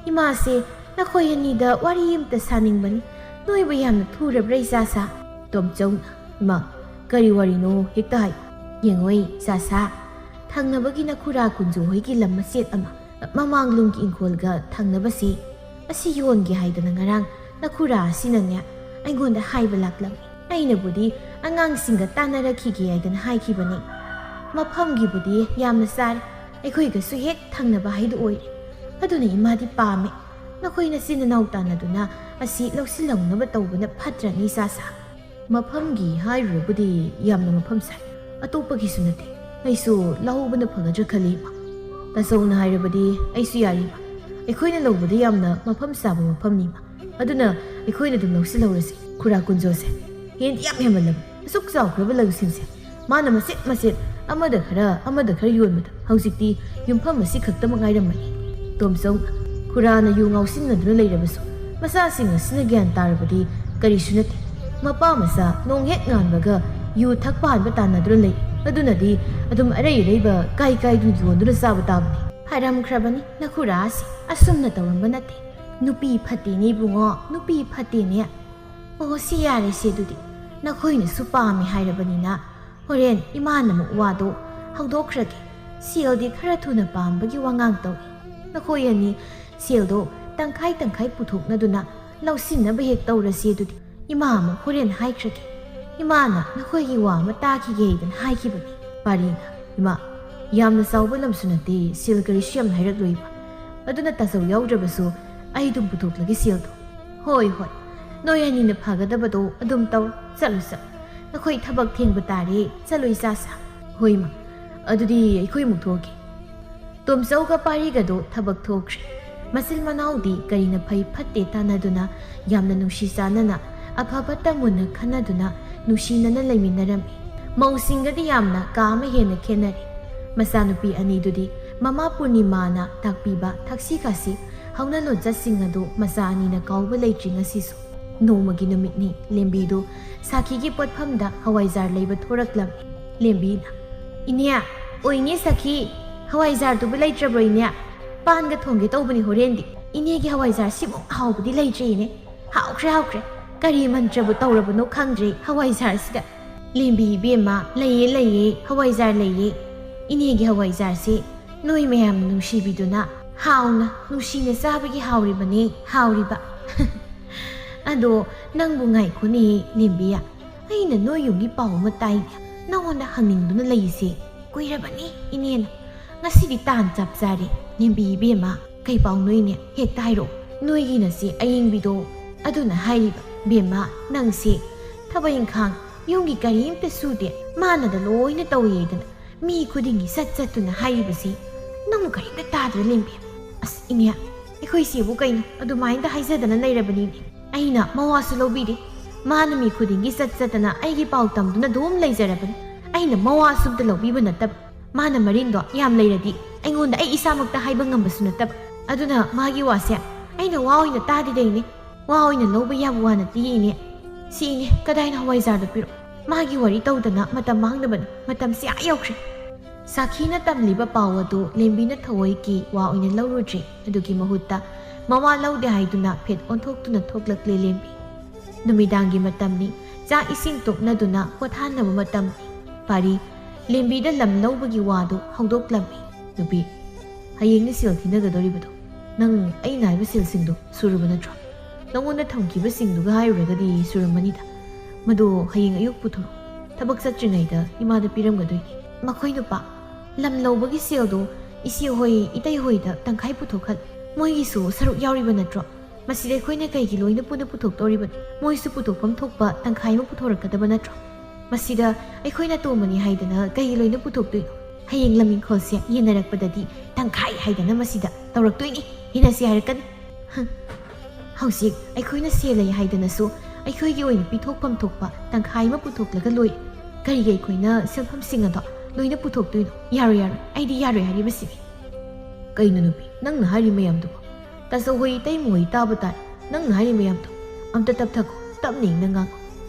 ꯏꯃꯥꯁꯦ ꯅꯈꯣꯏ ꯑꯅꯤꯗ ꯋꯥꯔꯤ ꯑꯃꯇ ꯁꯥꯅꯤꯡꯕꯅꯤ ꯅꯣꯏꯕꯨ ꯌꯥꯝꯅ ꯊꯨꯔꯕ꯭ꯔꯥ ꯏꯆꯥꯁꯥ ꯇꯣꯝꯆꯧꯅ ꯏꯃꯥ ꯀꯔꯤ ꯋꯥꯔꯤꯅꯣ ꯍꯦꯛꯇ ꯍꯥꯏ ꯌꯦꯡꯉꯣꯏ ꯏꯆꯥꯁꯥ ꯊꯪꯅꯕꯒꯤ ꯅꯈꯨꯔꯥ ꯀꯨꯟꯖꯨ ꯍꯣꯏꯒꯤ ꯂꯝ ꯃꯆꯦꯠ ꯑꯃ ꯃꯃꯥꯡꯂꯣꯝꯒꯤ ꯏꯪꯈꯣꯜꯒ ꯊꯪꯅꯕꯁꯤ ꯑꯁꯤ ꯌꯣꯟꯒꯦ ꯍꯥꯏꯗꯅ ꯉꯔꯥꯡ ꯅꯈꯨꯔꯥ ꯑꯁꯤꯅꯅꯦ ꯑꯩꯉꯣꯟꯗ ꯍꯥꯏꯕ ꯂꯥꯛꯂꯝꯃꯤ ꯑꯩꯅꯕꯨꯗꯤ ꯑꯉꯥꯡꯁꯤꯡꯒ ꯇꯥꯟꯅꯔꯛꯈꯤꯒꯦ ꯍꯥꯏꯗꯅ ꯍꯥꯏꯈꯤꯕꯅꯤ ꯃꯐꯝꯒꯤꯕꯨꯗꯤ ꯌꯥꯝꯅ ꯆꯥꯔꯦ ꯑꯩꯈꯣꯏꯒꯁꯨ ꯍꯦꯛ ꯊꯪꯅꯕ ꯍꯥꯏꯗꯨ ꯑꯣꯏꯔꯦ ꯑꯗꯨꯅ ꯏꯃꯥꯗꯤ ꯄꯥꯝꯃꯦ ꯅꯈꯣꯏ ꯅꯆꯤꯟ ꯅꯅꯥꯎ ꯇꯥꯟꯅꯗꯨꯅ ꯑꯁꯤ ꯂꯧꯁꯤꯜꯍꯧꯅꯕ ꯇꯧꯕꯅ ꯐꯠꯇ꯭ꯔꯅꯤ ꯏꯆꯥꯁꯥ ꯃꯐꯝꯒꯤ ꯍꯥꯏꯔꯨꯔꯕꯨꯗꯤ ꯌꯥꯝꯅ ꯃꯐꯝ ꯁꯥꯏ ꯑꯇꯣꯞꯄꯒꯤꯁꯨ ꯅꯠꯇꯦ ꯑꯩꯁꯨ ꯂꯧꯍꯧꯕꯅ ꯐꯒꯗ꯭ꯔꯥ ꯈꯜꯂꯤ ꯏꯃꯥ ꯇꯥꯆꯧꯅ ꯍꯥꯏꯔꯕꯗꯤ ꯑꯩꯁꯨ ꯌꯥꯔꯤꯕ ꯑꯩꯈꯣꯏꯅ ꯂꯧꯕꯗ ꯌꯥꯝꯅ ꯃꯐꯝ ꯆꯥꯕ ꯃꯐꯝꯅꯤꯃ ꯑꯗꯨꯅ ꯑꯩꯈꯣꯏꯅ ꯑꯗꯨꯝ ꯂꯧꯁꯤꯜꯍꯧꯔꯁꯤ ꯈꯨꯔꯥ ꯀꯨꯟꯖꯣꯁꯦ ꯍꯦꯟꯗꯤ ꯌꯥꯝ ꯍꯦꯟꯃꯜꯂꯕ ꯑꯁꯨꯛ ꯆꯥꯎꯈ꯭ꯔꯕ ꯂꯧꯁꯤꯡꯁꯦ ꯃꯥꯅ ꯃꯆꯦꯠ ꯑꯃꯗ ꯈꯔ ꯌꯣꯟꯕꯗ ꯍꯧꯖꯤꯛꯇꯤ ꯌꯨꯝꯐꯝ ꯑꯁꯤ ꯈꯛꯇꯃꯛ ꯉꯥꯏꯔꯝꯃꯅꯤ ꯇꯣꯝꯆꯧꯅ ꯈꯨꯔꯥꯅ ꯌꯨ ꯉꯥꯎꯁꯤꯟꯅꯗꯨꯅ ꯂꯩꯔꯕꯁꯨ ꯃꯆꯥꯁꯤꯡ ꯑꯁꯤꯅ ꯒ꯭ꯌꯥꯟ ꯇꯥꯔꯕꯗꯤ ꯀꯔꯤꯁꯨ ꯅꯠꯇꯦ ꯃꯄꯥ ꯃꯆꯥ ꯅꯣꯡ ꯍꯦꯛ ꯉꯥꯟꯕꯒ ꯌꯨ ꯊꯛꯄ ꯍꯥꯟꯕ ꯇꯥꯟꯅꯗꯨꯅ ꯂꯩ ꯑꯗꯨꯅꯗꯤ ꯑꯗꯨꯝ ꯑꯔꯩ ꯑꯔꯩꯕ ꯀꯥꯏꯗꯨ ꯌꯣꯟꯗꯨꯅ ꯆꯥꯕ ꯇꯥꯕꯅꯤ ꯍꯥꯏꯔꯝꯈ꯭ꯔꯕꯅꯤ ꯅꯈꯨꯔꯥ ꯑꯁꯤ ꯑꯁꯨꯝꯅ ꯇꯧꯔꯝꯕ ꯅꯠꯇꯦ ꯅꯨꯄꯤ ꯐꯠꯇꯦꯅꯦ ꯏꯕꯨꯡꯉꯣ ꯅꯨꯄꯤ ꯐꯠꯇꯦꯅꯦ ꯑꯣ ꯁꯤ ꯌꯥꯔꯦꯁꯦ ꯑꯗꯨꯗꯤ ꯅꯈꯣꯏꯅꯁꯨ ꯄꯥꯝꯃꯦ ꯍꯥꯏꯔꯕꯅꯤꯅ ꯍꯣꯔꯦꯟ ꯏꯃꯥꯅꯃꯨꯛ ꯋꯥꯗꯣ ꯍꯧꯗꯣꯛꯈ꯭ꯔꯒꯦ ꯁꯦꯜꯗꯤ ꯈꯔ ꯊꯨꯅ ꯄꯥꯝꯕꯒꯤ ꯋꯥꯉꯥꯡ ꯇꯧꯏ ꯅꯈꯣꯏ ꯑꯅꯤ ꯁꯦꯜꯗꯣ ꯇꯪꯈꯥꯏ ꯄꯨꯊꯣꯛꯅꯗꯨꯅ ꯂꯧꯁꯤꯟꯅꯕ ꯍꯦꯛ ꯇꯧꯔꯁꯤ ꯑꯗꯨꯗꯤ ꯏꯃꯥ ꯑꯃꯨꯛ ꯍꯣꯔꯦꯟ ꯍꯥꯏꯈ꯭ꯔꯒꯦ ꯏꯃꯥꯅ ꯅꯈꯣꯏꯒꯤ ꯋꯥ ꯑꯃ ꯇꯥꯈꯤꯒꯦ ꯍꯥꯏꯗꯅ ꯍꯥꯏꯈꯤꯕꯅꯤ ꯄꯥꯔꯤꯅ ꯏꯃꯥ ꯌꯥꯝꯅ ꯆꯥꯎꯕ ꯂꯝꯁꯨ ꯅꯠꯇꯦ ꯁꯦꯜ ꯀꯔꯤꯁꯨ ꯌꯥꯝꯅ ꯍꯥꯏꯔꯛꯂꯣꯏꯕ ꯑꯗꯨꯅ ꯇꯥꯆꯧ ꯌꯥꯎꯗ꯭ꯔꯕꯁꯨ ꯑꯩ ꯑꯗꯨꯝ ꯄꯨꯊꯣꯛꯂꯒꯦ ꯁꯦꯜꯗꯣ ꯍꯣꯏ ꯅꯣꯏ ꯑꯅꯤꯅ ꯐꯒꯗꯕꯗꯣ ꯑꯗꯨꯝ ꯇꯧ ꯆꯠꯂꯨ ꯅꯈꯣꯏ ꯊꯕꯛ ꯊꯦꯡꯕ ꯇꯥꯔꯦ ꯆꯠꯂꯨ ꯏꯆꯥꯁꯥ ꯍꯣꯏ ꯏꯃꯥ ꯑꯗꯨꯗꯤ ꯑꯩꯈꯣꯏ ꯑꯃꯨꯛ ꯊꯣꯛꯑꯒꯦ ꯇꯣꯝꯆꯧꯒ ꯄꯥꯔꯤꯒꯗꯣ ꯊꯕꯛ ꯊꯣꯛꯈ꯭ꯔꯦ ꯃꯆꯤꯜ ꯃꯅꯥꯎꯗꯤ ꯀꯔꯤꯅ ꯐꯩ ꯐꯠꯇꯦ ꯇꯥꯟꯅꯗꯨꯅ ꯌꯥꯝꯅ ꯅꯨꯡꯁꯤ ꯆꯥꯟꯅꯅ ꯑꯐꯕꯇ ꯃꯨꯟꯅ ꯈꯟꯅꯗꯨꯅ ꯅꯨꯡꯁꯤꯅꯅ ꯂꯩꯃꯤꯟꯅꯔꯝꯃꯤ ꯃꯧꯁꯤꯡꯒꯗꯤ ꯌꯥꯝꯅ ꯀꯥ ꯑꯃ ꯍꯦꯟꯅ ꯈꯦꯟꯅꯔꯤ ꯃꯆꯥꯅꯨꯄꯤ ꯑꯅꯤꯗꯨꯗꯤ ꯃꯃꯥ ꯄꯨꯔꯅꯤꯃꯥꯅ ꯇꯥꯛꯄꯤꯕ ꯊꯛꯁꯤ ꯈꯥꯁꯤ ꯍꯧꯅ ꯂꯣꯟꯆꯠꯁꯤꯡ ꯑꯗꯨ ꯃꯆꯥ ꯑꯅꯤꯅ ꯀꯥꯎꯕ ꯂꯩꯇ꯭ꯔꯤ ꯉꯁꯤꯁꯨ ꯅꯣꯡꯃꯒꯤ ꯅꯨꯃꯤꯠꯅꯤ ꯂꯦꯝꯕꯤꯗꯨ ꯁꯥꯈꯤꯒꯤ ꯄꯣꯠꯐꯝꯗ ꯍꯋꯥꯏꯖꯥꯔ ꯂꯩꯕ ꯊꯣꯔꯛꯂꯝꯃꯤ ꯂꯦꯝꯕꯤꯅ ꯏꯅꯦ ꯑꯣꯏꯅꯦ ꯁꯈꯤ ꯍꯋꯥꯏꯖꯥꯔꯗꯨꯕꯨ ꯂꯩꯇ꯭ꯔꯕ꯭ꯔꯣ ꯏꯅꯦ ꯄꯥꯟꯒ ꯊꯣꯡꯒꯦ ꯇꯧꯕꯅꯤ ꯍꯣꯔꯦꯟꯗꯤ ꯏꯅꯦꯒꯤ ꯍꯋꯥꯏꯖꯥꯔ ꯁꯤꯃꯨꯛ ꯍꯥꯎꯕꯗꯤ ꯂꯩꯇ꯭ꯔꯦ ꯏꯅꯦ ꯍꯥꯎꯈ꯭ꯔꯦ ꯀꯔꯤ ꯃꯟꯇ꯭ꯔꯕꯨ ꯇꯧꯔꯕꯅꯣ ꯈꯪꯗ꯭ꯔꯦ ꯍꯋꯥꯏꯖꯥꯔꯁꯤꯗ ꯂꯦꯝꯕꯤ ꯏꯕꯦꯝꯃ ꯂꯩꯌꯦ ꯍꯋꯥꯏꯖꯥꯔ ꯂꯩꯌꯦ ꯏꯅꯦꯒꯤ ꯍꯋꯥꯏꯖꯥꯔꯁꯤ ꯅꯣꯏ ꯃꯌꯥꯝꯅ ꯅꯨꯡꯁꯤꯕꯤꯗꯨꯅ ꯍꯥꯎꯅ ꯅꯨꯡꯁꯤꯅ ꯆꯥꯕꯒꯤ ꯍꯥꯎꯔꯤꯕꯅꯦ ꯍꯥꯎꯔꯤꯕ ꯑꯗꯣ ꯅꯪꯕꯨ ꯉꯥꯏꯈꯣꯅꯦ ꯂꯦꯝꯕꯤꯌꯥ ꯑꯩꯅ ꯅꯣꯏ ꯌꯨꯝꯒꯤ ꯄꯥꯎ ꯑꯃ ꯇꯥꯏꯅꯦ ꯅꯪꯉꯣꯟꯗ ꯍꯪꯅꯤꯡꯗꯨꯅ ꯂꯩꯔꯤꯁꯦ ꯀꯨꯏꯔꯕꯅꯤ ꯏꯅꯦꯅ ꯉꯁꯤꯗꯤ ꯇꯥꯟ ꯆꯞ ꯆꯥꯔꯦ ꯂꯦꯝꯕꯤ ꯏꯕꯦꯝꯃ ꯀꯩ ꯄꯥꯎꯅꯣꯏꯅꯦ ꯍꯦꯛꯇ ꯍꯥꯏꯔꯛꯑꯣ ꯅꯣꯏꯒꯤꯅꯁꯦ ꯑꯌꯤꯡꯕꯤꯗꯣ ꯑꯗꯨꯅ ꯍꯥꯏꯔꯤꯕ ꯕꯦꯝꯃ ꯅꯪꯁꯦ ꯊꯕꯛ ꯏꯪꯈꯥꯡ ꯌꯨꯝꯒꯤ ꯀꯔꯤꯝꯇ ꯁꯨꯗꯦ ꯃꯥꯅꯗ ꯂꯣꯏꯅ ꯇꯧꯋꯦꯗꯅ ꯃꯤ ꯈꯨꯗꯤꯡꯒꯤ ꯆꯠꯇꯨꯅ ꯍꯥꯏꯔꯤꯕꯁꯤ ꯅꯪꯕꯨ ꯀꯔꯤꯝꯇ ꯇꯥꯗ꯭ꯔ ꯂꯦꯝꯕꯤ ꯑꯁ ꯏꯅꯦ ꯑꯩꯈꯣꯏꯁꯦꯕꯨ ꯀꯩꯅꯣ ꯑꯗꯨꯃꯥꯏꯅ ꯍꯥꯏꯖꯗꯅ ꯂꯩꯔꯕꯅꯤꯅꯦ ꯑꯩꯅ ꯃꯋꯥꯁꯨ ꯂꯧꯕꯤꯗꯦ ꯃꯥꯅ ꯃꯤ ꯈꯨꯗꯤꯡꯒꯤ ꯆꯠꯇꯅ ꯑꯩꯒꯤ ꯄꯥꯎ ꯇꯝꯗꯨꯅ ꯑꯗꯨꯝ ꯂꯩꯖꯔꯕꯅꯤ ꯑꯩꯅ ꯃꯋꯥꯁꯨ ꯑꯝꯇ ꯂꯧꯕꯤꯕ ꯅꯠꯇꯕ ꯃꯥꯅ ꯃꯔꯤꯟꯗꯣ ꯌꯥꯝ ꯂꯩꯔꯗꯤ ꯑꯩꯉꯣꯟꯗ ꯑꯩ ꯏꯁꯥꯃꯛꯇ ꯍꯥꯏꯕ ꯉꯝꯕꯁꯨ ꯅꯠꯇꯕ ꯑꯗꯨꯅ ꯃꯥꯒꯤ ꯋꯥꯁꯦ ꯑꯩꯅ ꯋꯥ ꯑꯣꯏꯅ ꯇꯥꯗꯤꯗꯩꯅꯦ ꯋꯥ ꯑꯣꯏꯅ ꯂꯧꯕ ꯌꯥꯕ ꯋꯥ ꯅꯠꯇꯦꯅꯦ ꯁꯤꯅꯦ ꯀꯗꯥꯏꯅ ꯍꯋꯥꯏꯖꯥꯔꯗꯣ ꯄꯤꯔꯛꯑꯣ ꯃꯥꯒꯤ ꯋꯥꯔꯤ ꯇꯧꯗꯅ ꯃꯇꯝ ꯃꯥꯡꯗꯕꯅꯤ ꯃꯇꯝꯁꯤ ꯌꯧꯈ꯭ꯔꯦ ꯁꯥꯈꯤꯅ ꯇꯝꯂꯤꯕ ꯄꯥꯎ ꯑꯗꯨ ꯂꯦꯝꯕꯤꯅ ꯊꯑꯣꯏꯒꯤ ꯋꯥ ꯑꯣꯏꯅ ꯂꯧꯔꯨꯗ꯭ꯔꯤ ꯑꯗꯨꯒꯤ ꯃꯍꯨꯠꯇ ꯃꯋꯥ ꯂꯧꯗꯦ ꯍꯥꯏꯗꯨꯅ ꯐꯦꯠ ꯑꯣꯟꯊꯣꯛꯇꯨꯅ ꯊꯣꯛꯂꯛꯂꯦ ꯂꯦꯝꯕꯤ ꯅꯨꯃꯤꯗꯥꯡꯒꯤ ꯃꯇꯝꯅꯤ ꯆꯥꯛ ꯏꯁꯤꯡ ꯇꯣꯛꯅꯗꯨꯅ ꯄꯣꯊꯥꯅꯕ ꯃꯇꯝꯅꯤ ꯄꯥꯔꯤ ꯂꯦꯝꯕꯤꯗ ꯂꯝ ꯂꯧꯕꯒꯤ ꯋꯥꯗꯨ ꯍꯧꯗꯣꯛꯂꯝꯃꯤ ꯅꯨꯄꯤ ꯍꯌꯦꯡꯅꯤ ꯁꯦꯜ ꯊꯤꯅꯒꯗꯧꯔꯤꯕꯗꯣ ꯅꯪ ꯑꯩꯅ ꯍꯥꯏꯕ ꯁꯦꯜꯁꯤꯡꯗꯣ ꯁꯨꯔꯕ ꯅꯠꯇ꯭ꯔꯣ ꯅꯪꯉꯣꯟꯗ ꯊꯝꯈꯤꯕꯁꯤꯡꯗꯨꯒ ꯍꯥꯏꯔꯨꯔꯒꯗꯤ ꯁꯨꯔꯝꯃꯅꯤꯗ ꯃꯗꯨ ꯍꯌꯦꯡ ꯑꯌꯨꯛ ꯄꯨꯊꯣꯔꯛꯑꯣ ꯊꯕꯛ ꯆꯠꯇ꯭ꯔꯤꯉꯩꯗ ꯏꯃꯥꯗ ꯄꯤꯔꯝꯒꯗꯣꯏꯅꯤ ꯃꯈꯣꯏ ꯅꯨꯄꯥ ꯂꯝ ꯂꯧꯕꯒꯤ ꯁꯦꯜꯗꯣ ꯏꯆꯦꯍꯣꯏ ꯏꯇꯩꯍꯣꯏꯗ ꯇꯪꯈꯥꯏ ꯄꯨꯊꯣꯛꯍꯜ ꯃꯣꯏꯒꯤꯁꯨ ꯁꯔꯨꯛ ꯌꯥꯎꯔꯤꯕ ꯅꯠꯇ꯭ꯔꯣ ꯃꯁꯤꯗ ꯑꯩꯈꯣꯏꯅ ꯀꯩꯒꯤ ꯂꯣꯏꯅ ꯄꯨꯟꯅ ꯄꯨꯊꯣꯛꯇꯧꯔꯤꯕꯅꯤ ꯃꯣꯏꯁꯨ ꯄꯨꯊꯣꯛꯐꯝ ꯊꯣꯛꯄ ꯇꯪꯈꯥꯏ ꯑꯃ ꯄꯨꯊꯣꯔꯛꯀꯗꯕ ꯅꯠꯇ꯭ꯔꯣ ꯃꯁꯤꯗ ꯑꯩꯈꯣꯏꯅ ꯇꯣꯝꯕꯅꯤ ꯍꯥꯏꯗꯅ ꯀꯩꯒꯤ ꯂꯣꯏꯅ ꯄꯨꯊꯣꯛꯇꯣꯏꯅೋ ꯍꯌꯦꯡ ꯂꯝ-ꯏꯪꯈꯣꯜꯁꯦ ꯌꯦꯟꯅꯔꯛꯄꯗꯗꯤ ꯇꯪꯈꯥꯏ ꯍꯥꯏꯗꯅ ꯃꯁꯤꯗ ꯇꯧꯔꯛꯇꯣꯏꯅꯤ ꯌꯦꯟꯅꯁꯤ ꯍꯥꯏꯔꯛꯀꯅꯤ ꯍꯧꯖꯤꯛ ꯑꯩꯈꯣꯏꯅ ꯁꯦꯜ ꯂꯩ ꯍꯥꯏꯗꯅꯁꯨ ꯑꯩꯈꯣꯏꯒꯤ ꯑꯣꯏꯅ ꯄꯤꯊꯣꯛꯐꯝ ꯊꯣꯛꯄ ꯇꯪꯈꯥꯏ ꯑꯃ ꯄꯨꯊꯣꯛꯂꯒ ꯂꯣꯏ ꯀꯔꯤꯒꯤ ꯑꯩꯈꯣꯏꯅ ꯁꯦꯜꯐꯝꯁꯤꯡ ꯑꯗꯣ ꯂꯣꯏꯅ ꯄꯨꯊꯣꯛꯇꯣꯏꯅೋ ꯌꯥꯔꯣꯏ ꯑꯩꯗꯤ ꯌꯥꯔꯣꯏ ꯍꯥꯏꯔꯤꯕꯁꯤꯅꯤ ꯀꯩꯅꯣ ꯅꯨꯄꯤ ꯅꯪꯅ ꯍꯥꯏꯔꯤ ꯃꯌꯥꯝꯗꯨꯕꯣ ꯇꯥꯆꯧꯍꯣꯏ ꯏꯇꯩꯃꯍꯣꯏ ꯇꯥꯕ ꯇꯥꯔꯦ ꯅꯪꯅ ꯍꯥꯏꯔꯤ ꯃꯌꯥꯝꯗꯣ ꯑꯝꯇ ꯇꯞꯊꯈꯣ ꯇꯞꯅ ꯏꯪꯅ ꯉꯥꯡꯉꯣ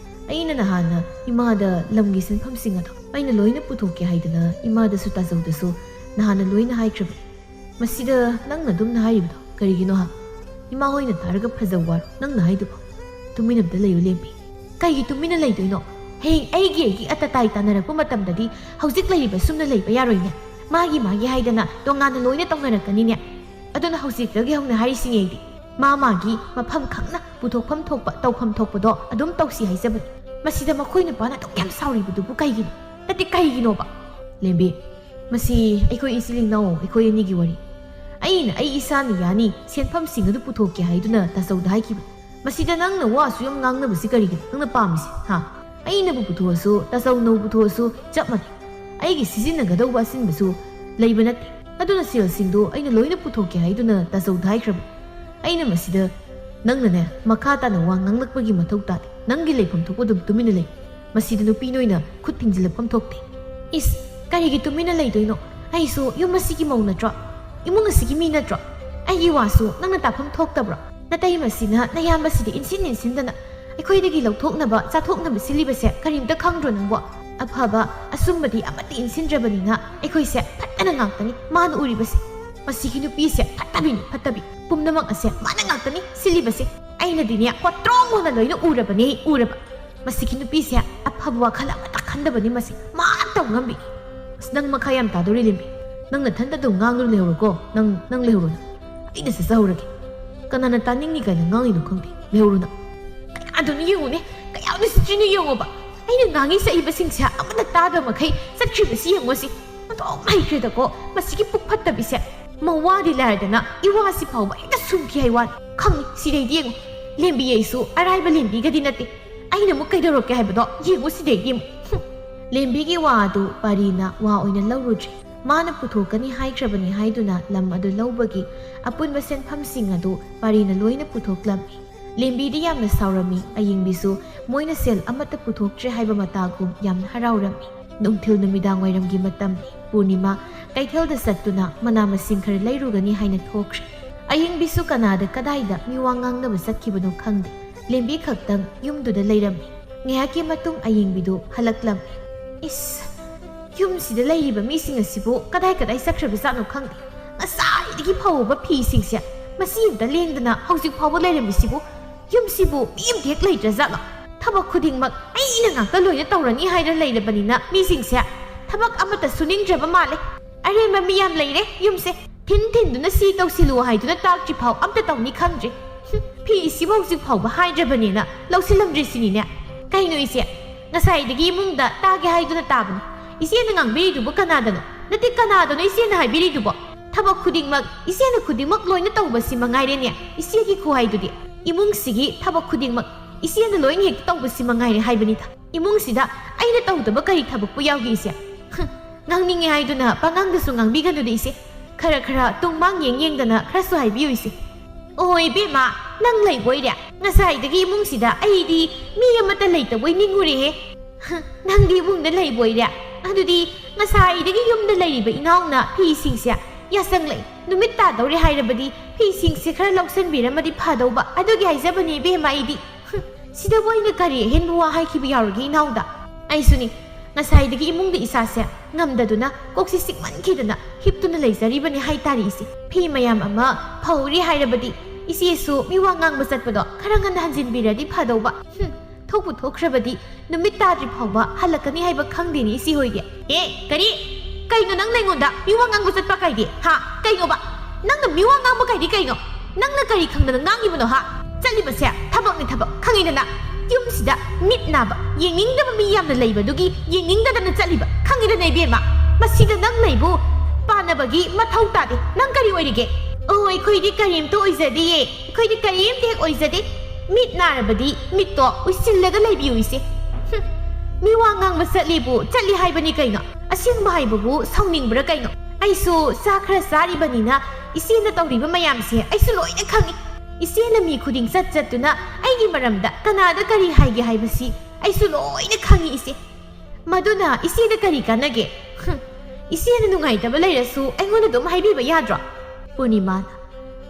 ꯑꯩꯅ ꯅꯍꯥꯟꯅ ꯏꯃꯥꯗ ꯂꯝꯒꯤ ꯁꯤꯟꯐꯝꯁꯤꯡ ꯑꯗꯣ ꯑꯩꯅ ꯂꯣꯏꯅ ꯄꯨꯊꯣꯛꯀꯦ ꯍꯥꯏꯗꯅ ꯏꯃꯥꯗꯁꯨ ꯇꯥꯆꯧꯗꯁꯨ ꯅꯍꯥꯟꯅ ꯂꯣꯏꯅ ꯍꯥꯏꯈ꯭ꯔꯕꯅꯤ ꯃꯁꯤꯗ ꯅꯪꯅ ꯑꯗꯨꯝꯅ ꯍꯥꯏꯔꯤꯕꯗꯣ ꯀꯔꯤꯒꯤꯅꯣ ꯏꯃꯥ ꯍꯣꯏꯅ ꯇꯥꯔꯒ ꯐꯖꯕ ꯋꯥꯔꯣ ꯅꯪꯅ ꯍꯥꯏꯗꯨꯕꯣ ꯇꯨꯃꯤꯟꯅꯕꯗ ꯂꯩꯌꯨ ꯂꯦꯝꯕꯤ ꯀꯩꯒꯤ ꯇꯨꯃꯤꯟꯅ ꯂꯩꯗꯣꯏꯅꯣ ꯍꯌꯦꯡ ꯑꯩꯒꯤ ꯑꯇꯇꯥꯏ ꯇꯥꯟꯅꯔꯛꯄ ꯃꯇꯝꯗꯗꯤ ꯍꯧꯖꯤꯛ ꯂꯩꯔꯤꯕ ꯁꯨꯝꯅ ꯂꯩꯕ ꯌꯥꯔꯣꯏꯅꯦ ꯃꯥꯒꯤ ꯍꯥꯏꯗꯅ ꯇꯣꯉꯥꯟꯅ ꯂꯣꯏꯅ ꯇꯧꯅꯔꯛꯀꯅꯤꯅꯦ ꯑꯗꯨꯅ ꯍꯧꯖꯤꯛꯇꯒꯤ ꯍꯧꯅ ꯍꯥꯏꯔꯤꯁꯤꯅꯦ ꯑꯩꯗꯤ ꯃꯥꯒꯤ ꯃꯐꯝ ꯈꯪꯅ ꯄꯨꯊꯣꯛꯐꯝ ꯊꯣꯛꯄ ꯇꯧꯐꯝ ꯊꯣꯛꯄꯗꯣ ꯑꯗꯨꯝ ꯇꯧꯁꯤ ꯍꯥꯏꯖꯕꯅꯤ ꯃꯁꯤꯗ ꯃꯈꯣꯏ ꯅꯨꯄꯥꯅ ꯑꯗꯨꯛ ꯌꯥꯝ ꯁꯥꯎꯔꯤꯕꯗꯨꯕꯨ ꯀꯩꯒꯤꯅꯣ ꯅꯠꯇꯦ ꯀꯩꯒꯤꯅꯣꯕ ꯂꯦꯝꯕꯤ ꯃꯁꯤ ꯑꯩꯈꯣꯏ ꯏꯆꯤꯜ ꯏꯅꯥꯎ ꯑꯩꯈꯣꯏ ꯑꯅꯤꯒꯤ ꯋꯥꯔꯤ ꯑꯩꯅ ꯑꯩ ꯏꯁꯥꯅ ꯌꯥꯅꯤ ꯁꯦꯟꯐꯝꯁꯤꯡ ꯑꯗꯨ ꯄꯨꯊꯣꯛꯀꯦ ꯍꯥꯏꯗꯨꯅ ꯇꯥꯆꯧꯗ ꯍꯥꯏꯈꯤꯕ ꯃꯁꯤꯗ ꯅꯪꯅ ꯋꯥꯁꯨ ꯌꯥꯝ ꯉꯥꯡꯅꯕꯁꯤ ꯀꯔꯤꯒꯤꯅꯣ ꯅꯪꯅ ꯄꯥꯝꯃꯤꯁꯤ ꯑꯩꯅꯕꯨ ꯄꯨꯊꯣꯛꯑꯁꯨ ꯇꯥꯆꯧꯅꯕꯨ ꯄꯨꯊꯣꯛꯑꯁꯨ ꯆꯞ ꯃꯥꯟꯅꯩ ꯑꯩꯒꯤ ꯁꯤꯖꯤꯟꯅꯒꯗꯧꯕ ꯑꯁꯤꯟꯕꯁꯨ ꯂꯩꯕ ꯅꯠꯇꯦ ꯑꯗꯨꯅ ꯁꯦꯜꯁꯤꯡꯗꯣ ꯑꯩꯅ ꯂꯣꯏꯅ ꯄꯨꯊꯣꯛꯀꯦ ꯍꯥꯏꯗꯨꯅ ꯇꯥꯆꯧꯗ ꯍꯥꯏꯈ꯭ꯔꯕ ꯑꯩꯅ ꯃꯁꯤꯗ ꯅꯪꯅꯅꯦ ꯃꯈꯥ ꯇꯥꯅ ꯋꯥ ꯉꯥꯡꯂꯛꯄꯒꯤ ꯃꯊꯧ ꯇꯥꯗꯦ ꯅꯪꯒꯤ ꯂꯩꯐꯝ ꯊꯣꯛꯄ ꯑꯗꯨꯝ ꯇꯨꯃꯤꯟꯅ ꯂꯩ ꯃꯁꯤꯗ ꯅꯨꯄꯤ ꯅꯣꯏꯅ ꯈꯨꯠ ꯊꯤꯡꯖꯤꯜꯂꯛꯐꯝ ꯊꯣꯛꯇꯦ ꯏꯁ ꯀꯔꯤꯒꯤ ꯇꯨꯃꯤꯟꯅ ꯂꯩꯗꯣꯏꯅꯣ ꯑꯩꯁꯨ ꯌꯨꯝ ꯑꯁꯤꯒꯤ ꯃꯧ ꯅꯠꯇ꯭ꯔꯣ ꯏꯃꯨꯡ ꯑꯁꯤꯒꯤ ꯃꯤ ꯅꯠꯇ꯭ꯔꯣ ꯑꯩꯒꯤ ꯋꯥꯁꯨ ꯅꯪꯅ ꯇꯥꯐꯝ ꯊꯣꯛꯇꯕ꯭ꯔꯣ? ꯅꯇꯩꯃꯁꯤꯅ ꯅꯌꯥꯝꯕꯁꯤꯗ ꯏꯟꯁꯤꯟꯗꯅ ꯑꯩꯈꯣꯏꯗꯒꯤ ꯂꯧꯊꯣꯛꯅꯕ ꯆꯥꯊꯣꯛꯅꯕ ꯁꯤꯜꯂꯤꯕꯁꯦ ꯀꯔꯤꯝꯇ ꯈꯪꯗ꯭ꯔꯣ ꯅꯪꯕꯣ? ꯑꯐꯕ ꯑꯁꯨꯝꯕꯗꯤ ꯑꯃꯠꯇ ꯏꯟꯁꯤꯟꯗ꯭ꯔꯕꯅꯤꯅ ꯑꯩꯈꯣꯏꯁꯦ ꯐꯠꯇꯅ ꯉꯥꯛꯇꯅꯤ ꯃꯥꯅ ꯎꯔꯤꯕꯁꯦ꯫ ꯃꯁꯤꯒꯤ ꯅꯨꯄꯤꯁꯦ ꯐꯠꯇꯕꯤꯅꯤ ꯐꯠꯇꯕꯤ, ꯄꯨꯝꯅꯃꯛ ꯑꯁꯦ ꯃꯥꯅ ꯉꯥꯛꯇꯅꯤ ꯁꯤꯜꯂꯤꯕꯁꯦ꯫ ꯑꯩꯅꯗꯤꯅꯦ ꯍꯣꯇ꯭ꯔꯣꯡ ꯍꯣꯅ ꯂꯣꯏꯅ ꯎꯔꯕꯅꯦ ꯎꯔꯕ꯫ ꯃꯁꯤꯒꯤ ꯅꯨꯄꯤꯁꯦ ꯑꯐꯕ ꯋꯥꯈꯜ ꯑꯃꯠꯇ ꯈꯟꯗꯕꯅꯤ ꯃꯁꯤ ꯃꯥꯅ ꯇꯧ ꯉꯝꯕꯤ꯫ ꯑꯁ ꯅꯪ ꯃꯈꯥ ꯌꯥꯝ ꯇꯥꯗꯣꯔꯤ ꯂꯦꯝꯕꯤ, ꯅꯪ ꯅꯊꯟꯇ ꯑꯗꯨꯝ ꯉꯥꯡꯗꯨꯅ ꯂꯩꯍꯧꯔꯣꯀꯣ, ꯅꯪ ꯂꯩꯍꯧꯔꯣ ꯅꯪ, ꯑꯩꯅ ꯆꯠꯆꯍꯧꯔꯒꯦ꯫ ꯀꯅꯥꯅ ꯇꯥꯅꯤꯡꯉꯤ ꯀꯥꯏꯅ ꯉꯥꯡꯉꯤꯅꯣ ꯈꯪꯗꯦ, ꯂꯩꯍꯧꯔꯣ ꯅꯪ꯫ ꯀꯌꯥꯗꯨꯅ ꯌꯦꯡꯉꯨꯅꯦ, ꯀꯌꯥꯝꯅ ꯁꯤꯠꯇ꯭ꯔꯤꯅꯣ ꯌꯦꯡꯉꯣꯕ꯫ ꯑꯩꯅ ꯉꯥꯡꯉꯤ ꯆꯩꯕꯁꯤꯡꯁꯦ ꯑꯃꯠꯇ ꯇꯥꯗꯕ ꯃꯈꯩ ꯆꯠꯈ꯭ꯔꯤꯕꯁꯤ ꯌꯦꯡꯉꯣꯁꯤ꯫ ꯑꯗꯨꯝ ꯍꯩꯈ꯭ꯔꯦꯗꯀꯣ ꯃꯁꯤꯒꯤ ꯄꯨꯛ ꯐꯠꯇꯕꯤꯁꯦ꯫ ꯃꯋꯥꯗꯤ ꯂꯥꯏꯔꯗꯅ ꯏꯋꯥꯁꯤ ꯐꯥꯎꯕ ꯍꯦꯛꯇ ꯁꯨꯝꯈꯤ ꯍꯥꯏ ꯋꯥꯅꯤ꯫ ꯈꯪꯉꯤ ꯁꯤꯗꯩꯗꯤ ꯌꯦꯡꯉꯨ, ꯂꯦꯝꯕꯤ ꯑꯩꯁꯨ ꯑꯔꯥꯏꯕ ꯂꯦꯝꯕꯤꯒꯗꯤ ꯅꯠꯇꯦ꯫ ꯑꯩꯅ ꯑꯃꯨꯛ ꯀꯩꯗꯧꯔꯛꯀꯦ ꯍꯥꯏꯕꯗꯣ ꯌꯦꯡꯉꯨ ꯁꯤꯗꯩꯗꯤ ꯑꯃꯨꯛ꯫ ꯂꯦꯝꯕꯤꯒꯤ ꯋꯥ ꯑꯗꯨ ꯄꯔꯤꯅ ꯋꯥ ꯑꯣꯏꯅ ꯂꯧꯔꯨꯗ꯭ꯔꯦ꯫ ꯃꯥꯅ ꯄꯨꯊꯣꯛꯀꯅꯤ ꯍꯥꯏꯈ꯭ꯔꯕꯅꯤ ꯍꯥꯏꯗꯨꯅ ꯂꯝ ꯑꯗꯨ ꯂꯧꯕꯒꯤ ꯑꯄꯨꯟꯕ ꯁꯦꯟꯐꯝꯁꯤꯡ ꯑꯗꯨ ꯄꯔꯤꯅ ꯂꯣꯏꯅ ꯄꯨꯊꯣꯛꯂꯝꯃꯤ꯫ ꯂꯦꯝꯕꯤꯗꯤ ꯌꯥꯝꯅ ꯁꯥꯎꯔꯝꯃꯤ, ꯑꯌꯤꯡꯕꯤꯁꯨ ꯃꯣꯏꯅ ꯁꯦꯜ ꯑꯃꯠꯇ ꯄꯨꯊꯣꯛꯇ꯭ꯔꯦ ꯍꯥꯏꯕ ꯃꯇꯥꯒꯨꯝ ꯌꯥꯝꯅ ꯍꯔꯥꯎꯔꯝꯃꯤ꯫ ꯅꯨꯡꯊꯤꯜ ꯅꯨꯃꯤꯗꯥꯡ ꯋꯥꯏꯔꯝꯒꯤ ꯃꯇꯝꯅꯤ꯫ ꯄꯨꯔꯅꯤꯃꯥ ꯀꯩꯊꯦꯜꯗ ꯆꯠꯇꯨꯅ ꯃꯅꯥ ꯃꯁꯤꯡ ꯈꯔ ꯂꯩꯔꯨꯒꯅꯤ ꯍꯥꯏꯅ ꯊꯣꯛꯈ꯭ꯔꯦ꯫ ꯑꯌꯤꯡꯕꯤꯁꯨ ꯀꯅꯥꯗ ꯀꯗꯥꯏꯗ ꯃꯤꯋꯥ ꯉꯥꯡꯅꯕ ꯆꯠꯈꯤꯕꯅꯣ ꯈꯪꯗꯦ꯫ ꯂꯦꯝꯕꯤ ꯈꯛꯇꯪ ꯌꯨꯝꯗꯨꯗ ꯂꯩꯔꯝꯃꯤ꯫ ꯉꯥꯏꯍꯥꯛꯀꯤ ꯃꯇꯨꯡ ꯑꯌꯤꯡꯕꯤꯗꯨ ꯍꯜꯂꯛꯂꯝꯃꯤ꯫ ꯏꯁ, ꯌꯨꯝꯁꯤꯗ ꯂꯩꯔꯤꯕ ꯃꯤꯁꯤꯡ ꯑꯁꯤꯕꯨ ꯀꯗꯥꯏ ꯆꯠꯈ꯭ꯔꯕꯖꯥꯠꯅꯣ ꯈꯪꯗꯦ꯫ ꯉꯁꯥꯏꯗꯒꯤ ꯐꯧꯕ ꯐꯤꯁꯤꯡꯁꯦ ꯃꯁꯤ ꯑꯃꯇ ꯂꯦꯡꯗꯅ ꯍꯧꯖꯤꯛ ꯐꯥꯎꯕ ꯂꯩꯔꯝꯃꯤꯁꯤꯕꯨ, ꯌꯨꯝꯁꯤꯕꯨ ꯃꯤ ꯑꯃꯇ ꯍꯦꯛ ꯂꯩꯇ꯭ꯔꯖꯥꯠꯂꯣ? ꯊꯕꯛ ꯈꯨꯗꯤꯡꯃꯛ ꯑꯩꯅ ꯉꯥꯛꯇ ꯂꯣꯏꯅ ꯇꯧꯔꯅꯤ ꯍꯥꯏꯅ ꯂꯩꯔꯕꯅꯤꯅ ꯃꯤꯁꯤꯡꯁꯦ ꯊꯕꯛ ꯑꯃꯠꯇ ꯁꯨꯅꯤꯡꯗ꯭ꯔꯕ ꯃꯥꯜꯂꯦ꯫ ꯑꯔꯦꯝꯕ ꯃꯤ ꯌꯥꯝ ꯂꯩꯔꯦ ꯌꯨꯝꯁꯦ꯫ ꯊꯤꯟꯗꯨꯅ ꯁꯤ ꯇꯧꯁꯤꯜꯂꯨ ꯍꯥꯏꯗꯨꯅ ꯇꯥꯛꯇ꯭ꯔꯤ ꯐꯥꯎ ꯑꯝꯇ ꯇꯧꯅꯤ ꯈꯪꯗ꯭ꯔꯦ꯫ ꯐꯤꯁꯤꯕꯨ ꯍꯧꯖꯤꯛ ꯐꯥꯎꯕ ꯍꯥꯏꯗ꯭ꯔꯕꯅꯤꯅ ꯂꯧꯁꯤꯜꯂꯝꯗ꯭ꯔꯤꯁꯤꯅꯤꯅꯦ꯫ ꯀꯩꯅꯣ ꯏꯆꯦ, ꯉꯁꯥꯏꯗꯒꯤ ꯏꯃꯨꯡꯗ ꯇꯥꯒꯦ ꯍꯥꯏꯗꯨꯅ ꯇꯥꯕꯅꯤ꯫ ꯏꯆꯦꯅ ꯉꯥꯡꯕꯤꯔꯤꯗꯨꯕꯨ ꯀꯅꯥꯗꯅꯣ? ꯅꯠꯇꯦ, ꯀꯅꯥꯗꯅꯣ ꯏꯆꯦꯅ ꯍꯥꯏꯕꯤꯔꯤꯗꯨꯕꯣ? ꯊꯕꯛ ꯈꯨꯗꯤꯡꯃꯛ ꯏꯆꯦꯅ ꯈꯨꯗꯤꯡꯃꯛ ꯂꯣꯏꯅ ꯇꯧꯕꯁꯤ ꯃꯉꯥꯏꯔꯦꯅꯦ ꯏꯆꯦꯒꯤ ꯈꯨꯍꯥꯏꯗꯨꯗꯤ꯫ ꯏꯃꯨꯡꯁꯤꯒꯤ ꯊꯕꯛ ꯈꯨꯗꯤꯡꯃꯛ ꯏꯆꯦꯅ ꯂꯣꯏꯅ ꯍꯦꯛ ꯇꯧꯕꯁꯤ ꯃꯉꯥꯏꯔꯦ ꯍꯥꯏꯕꯅꯤꯗ꯫ ꯏꯃꯨꯡꯁꯤꯗ ꯑꯩꯅ ꯇꯧꯗꯕ ꯀꯔꯤ ꯊꯕꯛꯄꯨ ꯌꯥꯎꯒꯦ ꯏꯆꯦ? ꯉꯥꯡꯅꯤꯡꯉꯦ ꯍꯥꯏꯗꯨꯅ ꯄꯉꯥꯡꯗꯁꯨ ꯉꯥꯡꯕꯤꯒꯅꯨꯗ ꯏꯆꯦ꯫ ꯈꯔ ꯇꯨꯡꯃꯥꯡ ꯌꯦꯡꯗꯅ ꯈꯔꯁꯨ ꯍꯥꯏꯕꯤꯌꯨ ꯏꯆꯦ꯫ ꯑꯣ ꯏꯕꯦꯝꯃ, ꯅꯪ ꯂꯩꯕꯣꯏꯔꯦ? ꯉꯁꯥꯏꯗꯒꯤ ꯏꯃꯨꯡꯁꯤꯗ ꯑꯩꯗꯤ ꯃꯤ ꯑꯃꯠꯇ ꯂꯩꯇꯕꯣꯏ ꯅꯤꯡꯉꯨꯔꯦꯍꯦ꯫ ꯅꯪꯗꯤ ꯏꯃꯨꯡꯗ ꯂꯩꯕꯣꯏꯔꯦ? ꯑꯗꯨꯗꯤ ꯉꯁꯥꯏꯗꯒꯤ ꯌꯨꯝꯗ ꯂꯩꯔꯤꯕ ꯏꯅꯥꯎꯅ ꯐꯤꯁꯤꯡꯁꯦ ꯌꯥꯁꯪꯂꯩ ꯅꯨꯃꯤꯠ ꯇꯥꯗꯧꯔꯦ ꯍꯥꯏꯔꯕꯗꯤ ꯐꯤꯁꯤꯡꯁꯦ ꯈꯔ ꯂꯧꯁꯟꯕꯤꯔꯝꯃꯗꯤ ꯐꯗꯧꯕ, ꯑꯗꯨꯒꯤ ꯍꯥꯏꯖꯕꯅꯦ ꯏꯕꯦꯝꯃ ꯑꯩꯗꯤ꯫ ꯁꯤꯗꯕꯨ ꯑꯩꯅ ꯀꯔꯤ ꯑꯍꯦꯟꯕ ꯋꯥ ꯍꯥꯏꯈꯤꯕ ꯌꯥꯎꯔꯒꯦ ꯏꯅꯥꯎꯗ? ꯑꯩꯁꯨꯅꯤ, ꯉꯁꯥꯏꯗꯒꯤ ꯏꯃꯨꯡꯗ ꯏꯁꯥꯁꯦ ꯉꯝꯗꯗꯨꯅ ꯀꯣꯛꯁꯤ ꯆꯤꯛꯃꯟꯈꯤꯗꯅ ꯍꯤꯞꯇꯨꯅ ꯂꯩꯖꯔꯤꯕꯅꯤ ꯍꯥꯏꯇꯥꯔꯦ ꯏꯆꯦ꯫ ꯐꯤ ꯃꯌꯥꯝ ꯑꯃ ꯐꯧꯔꯤ ꯍꯥꯏꯔꯕꯗꯤ ꯏꯆꯦꯁꯨ ꯃꯤꯋꯥ ꯉꯥꯡꯕ ꯆꯠꯄꯗꯣ ꯈꯔ ꯉꯟꯅ ꯍꯟꯖꯤꯟꯕꯤꯔꯗꯤ ꯐꯗꯧꯕ꯫ ꯊꯣꯛꯄꯨ ꯊꯣꯛꯈ꯭ꯔꯕꯗꯤ ꯅꯨꯃꯤꯠ ꯇꯥꯗ꯭ꯔꯤ ꯐꯥꯎꯕ ꯍꯜꯂꯛꯀꯅꯤ ꯍꯥꯏꯕ ꯈꯪꯗꯦꯅꯤ ꯏꯆꯦ ꯍꯣꯏꯒꯤ꯫ ꯀꯩꯅꯣ ꯅꯪ ꯑꯩꯉꯣꯟꯗ ꯃꯤꯋꯥ ꯉꯥꯡꯕ ꯆꯠꯄ ꯀꯥꯏꯗꯤ? ꯀꯩꯅꯣꯕ? ꯅꯪꯅ ꯃꯤꯋꯥ ꯉꯥꯡꯕ ꯀꯥꯏꯗꯤ ꯀꯩꯅꯣ? ꯅꯪꯅ ꯀꯔꯤ ꯈꯪꯗꯅ ꯉꯥꯡꯉꯤꯕꯅꯣ? ꯆꯠꯂꯤꯕꯁꯦ ꯊꯕꯛꯅꯤ ꯊꯕꯛ, ꯈꯪꯉꯤꯗꯅ? ꯌꯨꯝꯁꯤꯗ ꯃꯤꯠ ꯅꯥꯕ ꯌꯦꯡꯅꯤꯡꯗꯕ ꯃꯤ ꯌꯥꯝꯅ ꯂꯩꯕꯗꯨꯒꯤ ꯌꯦꯡꯅꯤꯡꯗꯗꯅ ꯆꯠꯂꯤꯕ, ꯈꯪꯉꯤꯗꯅ ꯏꯕꯦꯝꯃ? ꯃꯁꯤꯗ ꯅꯪ ꯂꯩꯕꯨ ꯄꯥꯅꯕꯒꯤ ꯃꯊꯧ ꯇꯥꯗꯦ꯫ ꯅꯪ ꯀꯔꯤ ꯑꯣꯏꯔꯤꯒꯦ? ꯑꯩꯈꯣꯏꯗꯤ ꯀꯔꯤꯝꯇ ꯑꯣꯏꯖꯗꯤꯌꯦ, ꯑꯩꯈꯣꯏꯗꯤ ꯀꯔꯤꯝꯇ ꯍꯦꯛ ꯑꯣꯏꯖꯗꯦ꯫ ꯃꯤꯠ ꯅꯥꯔꯕꯗꯤ ꯃꯤꯠꯇꯣ ꯎꯏꯁꯤꯜꯂꯒ ꯂꯩꯕꯤꯌꯨ ꯏꯆꯦ꯫ ꯃꯤꯋꯥ ꯉꯥꯡꯕ ꯆꯠꯂꯤ ꯍꯥꯏꯕꯅꯤ ꯀꯩꯅꯣ? ꯑꯁꯦꯡꯕ ꯍꯥꯏꯕꯕꯨ ꯁꯥꯎꯅꯤꯡꯕ꯭ꯔꯥ ꯀꯩꯅꯣ? ꯑꯩꯁꯨ ꯆꯥꯛ ꯈꯔ ꯆꯥꯔꯤꯕꯅꯤꯅ ꯏꯆꯦꯅ ꯇꯧꯔꯤꯕ ꯃꯌꯥꯝꯁꯦ ꯑꯩꯁꯨ ꯂꯣꯏꯅ ꯈꯪꯉꯤ꯫ ꯏꯆꯦꯅ ꯃꯤ ꯈꯨꯗꯤꯡ ꯆꯠꯇꯨꯅ ꯑꯩꯒꯤ ꯃꯔꯝꯗ ꯀꯅꯥꯗ ꯀꯔꯤ ꯍꯥꯏꯒꯦ ꯍꯥꯏꯕꯁꯤ ꯑꯩꯁꯨ ꯂꯣꯏꯅ ꯈꯪꯉꯤ ꯏꯆꯦ꯫ ꯃꯗꯨꯅ ꯏꯆꯦꯗ ꯀꯔꯤ ꯀꯥꯟꯅꯒꯦ? ꯏꯆꯦꯅ ꯅꯨꯡꯉꯥꯏꯇꯕ ꯂꯩꯔꯁꯨ ꯑꯩꯉꯣꯟꯗ ꯑꯗꯨꯝ ꯍꯥꯏꯕꯤꯕ ꯌꯥꯗ꯭ꯔꯣ? ꯄꯨꯔꯅꯤꯃꯥꯅ,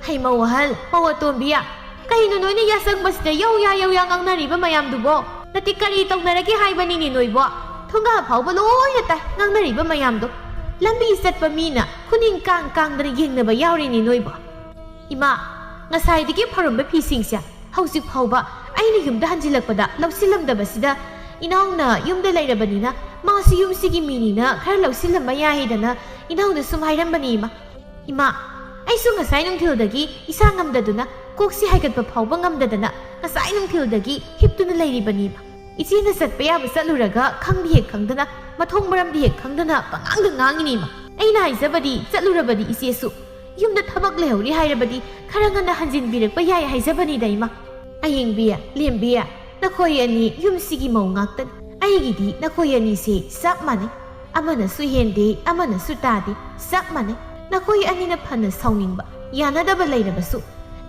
ꯍꯩꯃꯧ ꯑꯍꯜ, ꯃꯧ ꯑꯇꯣꯝꯕꯤꯌꯥ, ꯀꯩꯅꯣ ꯅꯣꯏꯅ ꯌꯥꯆꯪꯕꯁꯤꯗ ꯌꯧꯌꯥ ꯉꯥꯡꯅꯔꯤꯕ ꯃꯌꯥꯝꯗꯨꯕꯣ? ꯅꯠꯇꯦ, ꯀꯔꯤ ꯇꯧꯅꯔꯒꯦ ꯍꯥꯏꯕꯅꯤꯅꯦ ꯅꯣꯏꯕꯣ? ꯊꯣꯡꯒꯥ ꯐꯥꯎꯕ ꯂꯣꯏꯅ ꯇꯥꯏ ꯉꯥꯡꯅꯔꯤꯕ ꯃꯌꯥꯝꯗꯣ꯫ ꯂꯝꯕꯤ ꯆꯠꯄ ꯃꯤꯅ ꯈꯨꯅꯤꯡ ꯀꯥꯡꯗꯅ ꯌꯦꯡꯅꯕ ꯌꯥꯎꯔꯤꯅꯤ ꯅꯣꯏꯕꯣ꯫ ꯏꯃꯥ, ꯉꯁꯥꯏꯗꯒꯤ ꯐꯧꯔꯝꯕ ꯐꯤꯁꯤꯡꯁꯦ ꯍꯧꯖꯤꯛ ꯐꯥꯎꯕ ꯑꯩꯅ ꯌꯨꯝꯗ ꯍꯟꯖꯤꯜꯂꯛꯄꯗ ꯂꯧꯁꯤꯜꯂꯝꯗꯕꯁꯤꯗ ꯏꯅꯥꯎꯅ ꯌꯨꯝꯗ ꯂꯩꯔꯕꯅꯤꯅ ꯃꯥꯁꯤ ꯌꯨꯝꯁꯤꯒꯤ ꯃꯤꯅꯤꯅ ꯈꯔ ꯂꯧꯁꯤꯜꯂꯝꯕ ꯌꯥꯏꯗꯅ ꯏꯅꯥꯎꯗ ꯁꯨꯝ ꯍꯥꯏꯔꯝꯕꯅꯤ ꯏꯃꯥ꯫ ꯏꯃꯥ, ꯑꯩꯁꯨ ꯉꯁꯥꯏ ꯅꯨꯡꯊꯤꯜꯗꯒꯤ ꯏꯁꯥ ꯉꯝꯗꯗꯨꯅ ꯀꯣꯛꯁꯤ ꯍꯥꯏꯒꯠꯄ ꯐꯥꯎꯕ ꯉꯝꯗꯗꯅ ꯉꯁꯥꯏ ꯅꯨꯡꯊꯤꯜꯗꯒꯤ ꯍꯤꯞꯇꯨꯅ ꯂꯩꯔꯤꯕꯅꯤ ꯏꯃꯥ꯫ ꯏꯆꯦꯅ ꯆꯠꯄ ꯌꯥꯕ ꯆꯠꯂꯨꯔꯒ ꯈꯪꯗꯤ ꯍꯦꯛ ꯈꯪꯗꯅ, ꯃꯊꯣꯡ ꯃꯔꯝꯗꯤ ꯍꯦꯛ ꯈꯪꯗꯅ ꯄꯉꯥꯡꯗ ꯉꯥꯡꯉꯤꯅꯤ ꯏꯃꯥ꯫ ꯑꯩꯅ ꯍꯥꯏꯖꯕꯗꯤ ꯆꯠꯂꯨꯔꯕꯗꯤ ꯏꯆꯦꯁꯨ ꯌꯨꯝꯗ ꯊꯕꯛ ꯂꯩꯍꯧꯔꯤ ꯍꯥꯏꯔꯕꯗꯤ ꯈꯔ ꯉꯟꯅ ꯍꯟꯖꯤꯟꯕꯤꯔꯛꯄ ꯌꯥꯏ ꯍꯥꯏꯖꯕꯅꯤꯗ ꯏꯃꯥ꯫ ꯑꯌꯤꯡꯕꯤ, ꯂꯦꯝꯕꯤ, ꯅꯈꯣꯏ ꯑꯅꯤ ꯌꯨꯝꯁꯤꯒꯤ ꯃꯧ ꯉꯥꯛꯇꯅꯤ꯫ ꯑꯩꯒꯤꯗꯤ ꯅꯈꯣꯏ ꯑꯅꯤꯁꯦ ꯆꯞ ꯃꯥꯟꯅꯩ꯫ ꯑꯃꯅꯁꯨ ꯍꯦꯟꯗꯦ, ꯑꯃꯅꯁꯨ ꯇꯥꯗꯦ, ꯆꯞ ꯃꯥꯟꯅꯩ꯫ ꯅꯈꯣꯏ ꯑꯅꯤꯅ ꯐꯅ ꯁꯥꯎꯅꯤꯡꯕ, ꯌꯥꯅꯗꯕ ꯂꯩꯔꯕꯁꯨ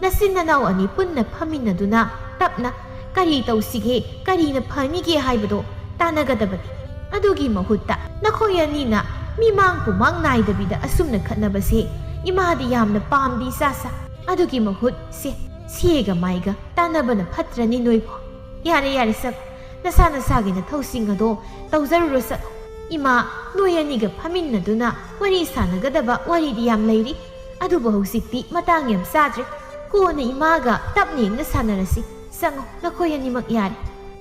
ꯅꯆꯤꯟ ꯅꯅꯥꯎ ꯑꯅꯤ ꯄꯨꯟꯅ ꯐꯝꯃꯤꯟꯅꯗꯨꯅ ꯇꯞꯅ ꯀꯔꯤ ꯇꯧꯁꯤꯒꯦ, ꯀꯔꯤꯅ ꯐꯅꯤꯒꯦ ꯍꯥꯏꯕꯗꯣ ꯇꯥꯟꯅꯒꯗꯕꯅꯤ꯫ ꯑꯗꯨꯒꯤ ꯃꯍꯨꯠꯇ ꯅꯈꯣꯏ ꯑꯅꯤꯅ ꯃꯤꯃꯥꯡ ꯄꯨꯃꯥꯡ ꯅꯥꯏꯗꯕꯤꯗ ꯑꯁꯨꯝꯅ ꯈꯠꯅꯕꯁꯦ Imadi yamna pamdi sasa. Adugi mahut se siega maiga tanabana phatrani noibo. Yare sab. Nasana sagi na thosing ado tawzaru sa. Ima noyaniga paminnaduna wari sanagadaba wari di yam lairi. Aduba hausikti matang yam sadre. Ko na imaga tapning na sanarasi. Sango nakoyani magyari.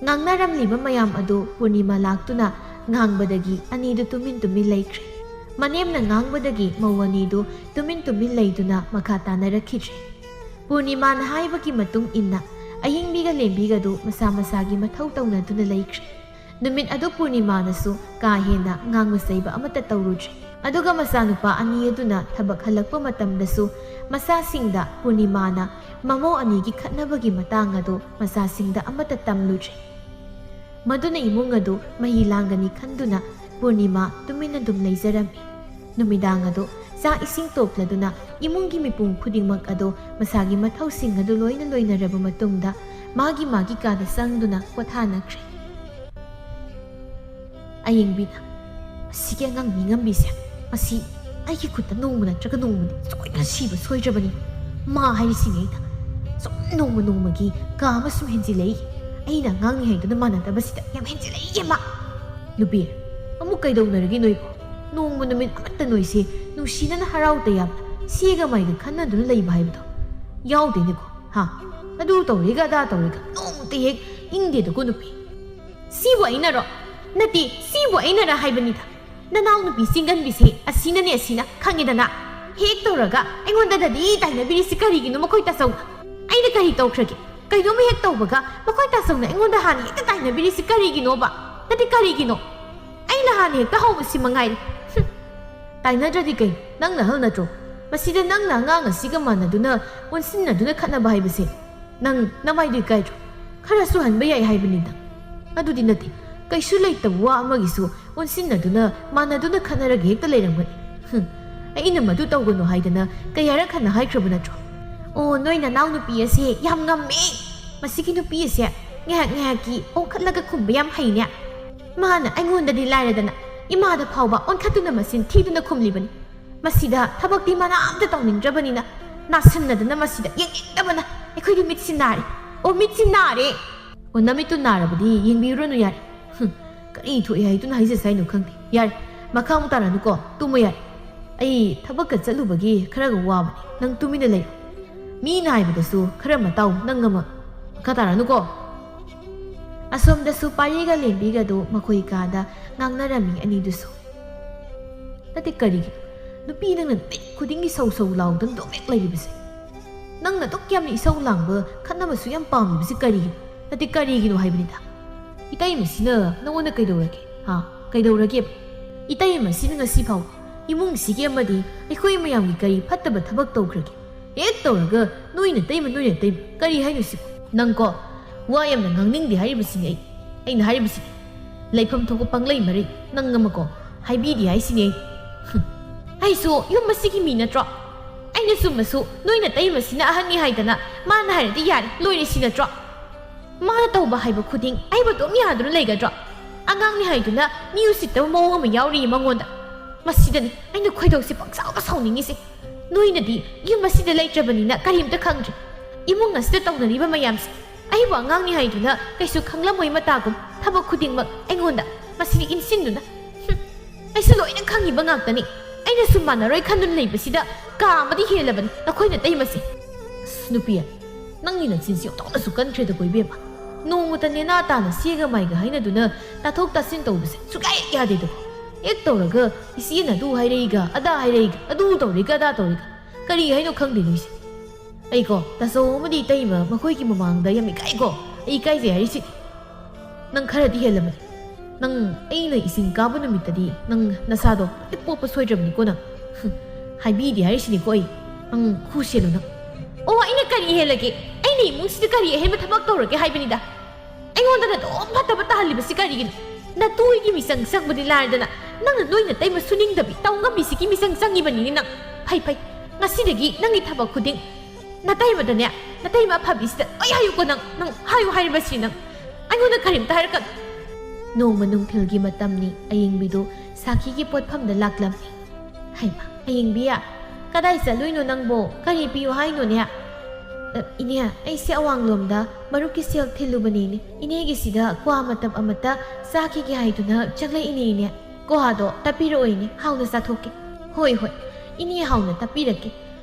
Ngangnaramliba mayam ado Purnima laktuna ngangbadagi anidu tumin laikre. Manem na ngangbadagi mawanidu tumin layduna makatanarakidre. Purnima na haibaki matung inna ayingbiga lembiga do masama-masagi mathau tawnaduna laikre. Numin ado Purnima nasu kahena ngangmasayba amata tawrudre. Aduga masanupa ani aduna thabak halakpa matamdasu masasingda Purnima na mamo anigi khatnabagi matang ado masasingda amata tamludre. Maduna imung ado mahilangani khanduna Purnima tuminadum laizarami. Numidang ado sa ising topladuna imungi mipung khudingmak ado masagi mathawsing ado loina raba matungda magi kada sangduna pothanakre. Ayingbina sige ngang mingambise asi aiki khutta nongmuna traga nongmudi soina siba soijabani ma hairisingeida som nongmagi ka amasum henjilei aina ngangi haiduna manadabasida yam henjilei yema lubi amu kaidonaragi noiko nongmu numin amatta noise nungsina na harau tayam siga maiga khanaduna leiba haibdo yaudiniko ha adu tawriga da tawriga nongte hek ingde da kunupi sibu aina ro Nati, sibu aina ra haibanida. Nanaw nupi singanbise asina ni asina khangidana. Hek tawraga aingonda dadi taina birisi karigino makoi tasaw. Aina kari tawkrage. Kaino me hek tawbaga makoi tasaw na aingonda hani hek taina birisi karigino ba. Nati karigino. Aina hani hek tahawba si mangai. Taina jadi kai nang na halna tro. Masida nang na nga siga manaduna onsinaduna khatnaba haibase. Nang namai dui kai tro. Khara su hanba yai haibanida. Adudi nati. Kaisu leitawa amagisu onsinaduna manaduna khanarage hekta leirangmani. Aina madu tawgano haidana kayara khana haikraba natro. O noina naw nupi ase yam ngamme. Masigi nupi ase ngahaki onkhatlaga khumba yam haine. Mana aingonda di lairadana imada phawba onkhatuna masin thiduna khumlibani. Masida thabakti mana amta tawnindrabanina nasannadana masida yengingdabana ekhoi mitsinari. O mitsinari. O namitu narabadi yengbironu yari. Kari thu ai tu nai se sai no khang thi yar makham taranu ko tumu yar ai thabak ka chalu bagi khara ga wa bani nang tumina lei mi nai ba su khara ma taw nang ngama ka taranu ko asom da su pari ga lembi ga do makhoi ka da ngang na rami ani du su tati kari nupi nang na khuding gi sau law dang do mek lai bise nang na tok kyam ni sau lang ba khanna ma su yam pam bise kari tati kari gi no hai bani da Itai masina nangona kaidorage ha kaidorage itai masina ngasi phaw imung sige amadi aikhoi mayam gi kari phattaba thabak tawkrage ek tawraga noina taima kari hainu si nangko wa yamna ngangning di hari basini ai na hari basini laifam thoko panglai mari nangamako haibi di ai sini ai so yum masigi mi natro ai na sumasu noina taima sina ahani haidana mana hardi yar loire sina tro Mana tahu bahai berkuding, ai betul ni ada lagi gadra. Angang ni hai tu na, ni usit tahu mau kami yauri mangonda. Masih dah, ai nak kau tahu si paksa apa sahun ini sih. Noi nadi, ia masih dah lagi coba ni nak karim tak kangje. Ibu ngas dah tahu nadi bermayam sih. Ai buat angang ni hai tu na, kaisuk kanglam mai matagum, tahu berkuding mak, ai ngonda, masih insin tu na. Ai selalu ini kangi bangak tani. Ai nak sumana roi kandun lagi masih dah, kah mati hilaban, nak kau nak tahu masih. Snoopy, nang ni nak sinsi, tak nak sukan cerita kau ibu apa. Nunggu tanya nata na siaga mai ga haina duna tathok tasin tawbase sukai yade do ek tawraga isi na du hairaiga ada hairaiga adu tawriga da tawriga kari haino khangde luise ai ko taso madi taima makhoi ki mamang da yami kai ko ai kai je harisi nang khara di helama nang ai na isin ka bu namit di nang nasado ipo pa soijam ni ko na haibi di harisi ni ko ai ang khuselo na o ai na kari helage ai ni musti kari he ma thabak tawrage haibani da Aingonda na doon pataba tahaliba si karigin. Natuwi ki misang sang manilar na nang nanoy na tayo masuning dabi tao nga bisi ki misang sang iba nini nang pay nga sinagi nang itabag kuding natay mo danya natay mapabis na ay hayo ko nang hayo hayo ba sinang Aingonda karim tahar ka Noong manung tilgi matam ni aying bido saki ki pot pam na laklam ni Hay ma aying biya ꯀꯗꯥꯏ ꯆꯠꯂꯨꯏꯅꯣ ꯅꯪꯕꯣ ꯀꯔꯤ ꯄꯤꯌꯨ ꯍꯥꯏꯅꯣꯅꯦ ꯏꯅꯦ ꯑꯩꯁꯦ ꯑꯋꯥꯡꯂꯣꯝꯗ ꯃꯔꯨꯞꯀꯤ ꯁꯦꯜ ꯊꯤꯜꯂꯨꯕꯅꯤꯅꯦ ꯏꯅꯦꯒꯤꯁꯤꯗ ꯀ꯭ꯋꯥ ꯃꯇꯝ ꯑꯃꯠꯇ ꯆꯥꯈꯤꯒꯦ ꯍꯥꯏꯗꯨꯅ ꯆꯪꯂꯛꯏꯅꯦ ꯏꯅꯦ ꯀ꯭ꯋꯥꯗꯣ ꯇꯞꯄꯤꯔꯛꯑꯣꯏꯅꯦ ꯍꯥꯎꯅ ꯆꯥꯊꯣꯛꯀꯦ ꯍꯣꯏ ꯍꯣꯏ ꯏꯅꯦ ꯍꯥꯎꯅ ꯇꯞꯄꯤꯔꯛꯀꯦ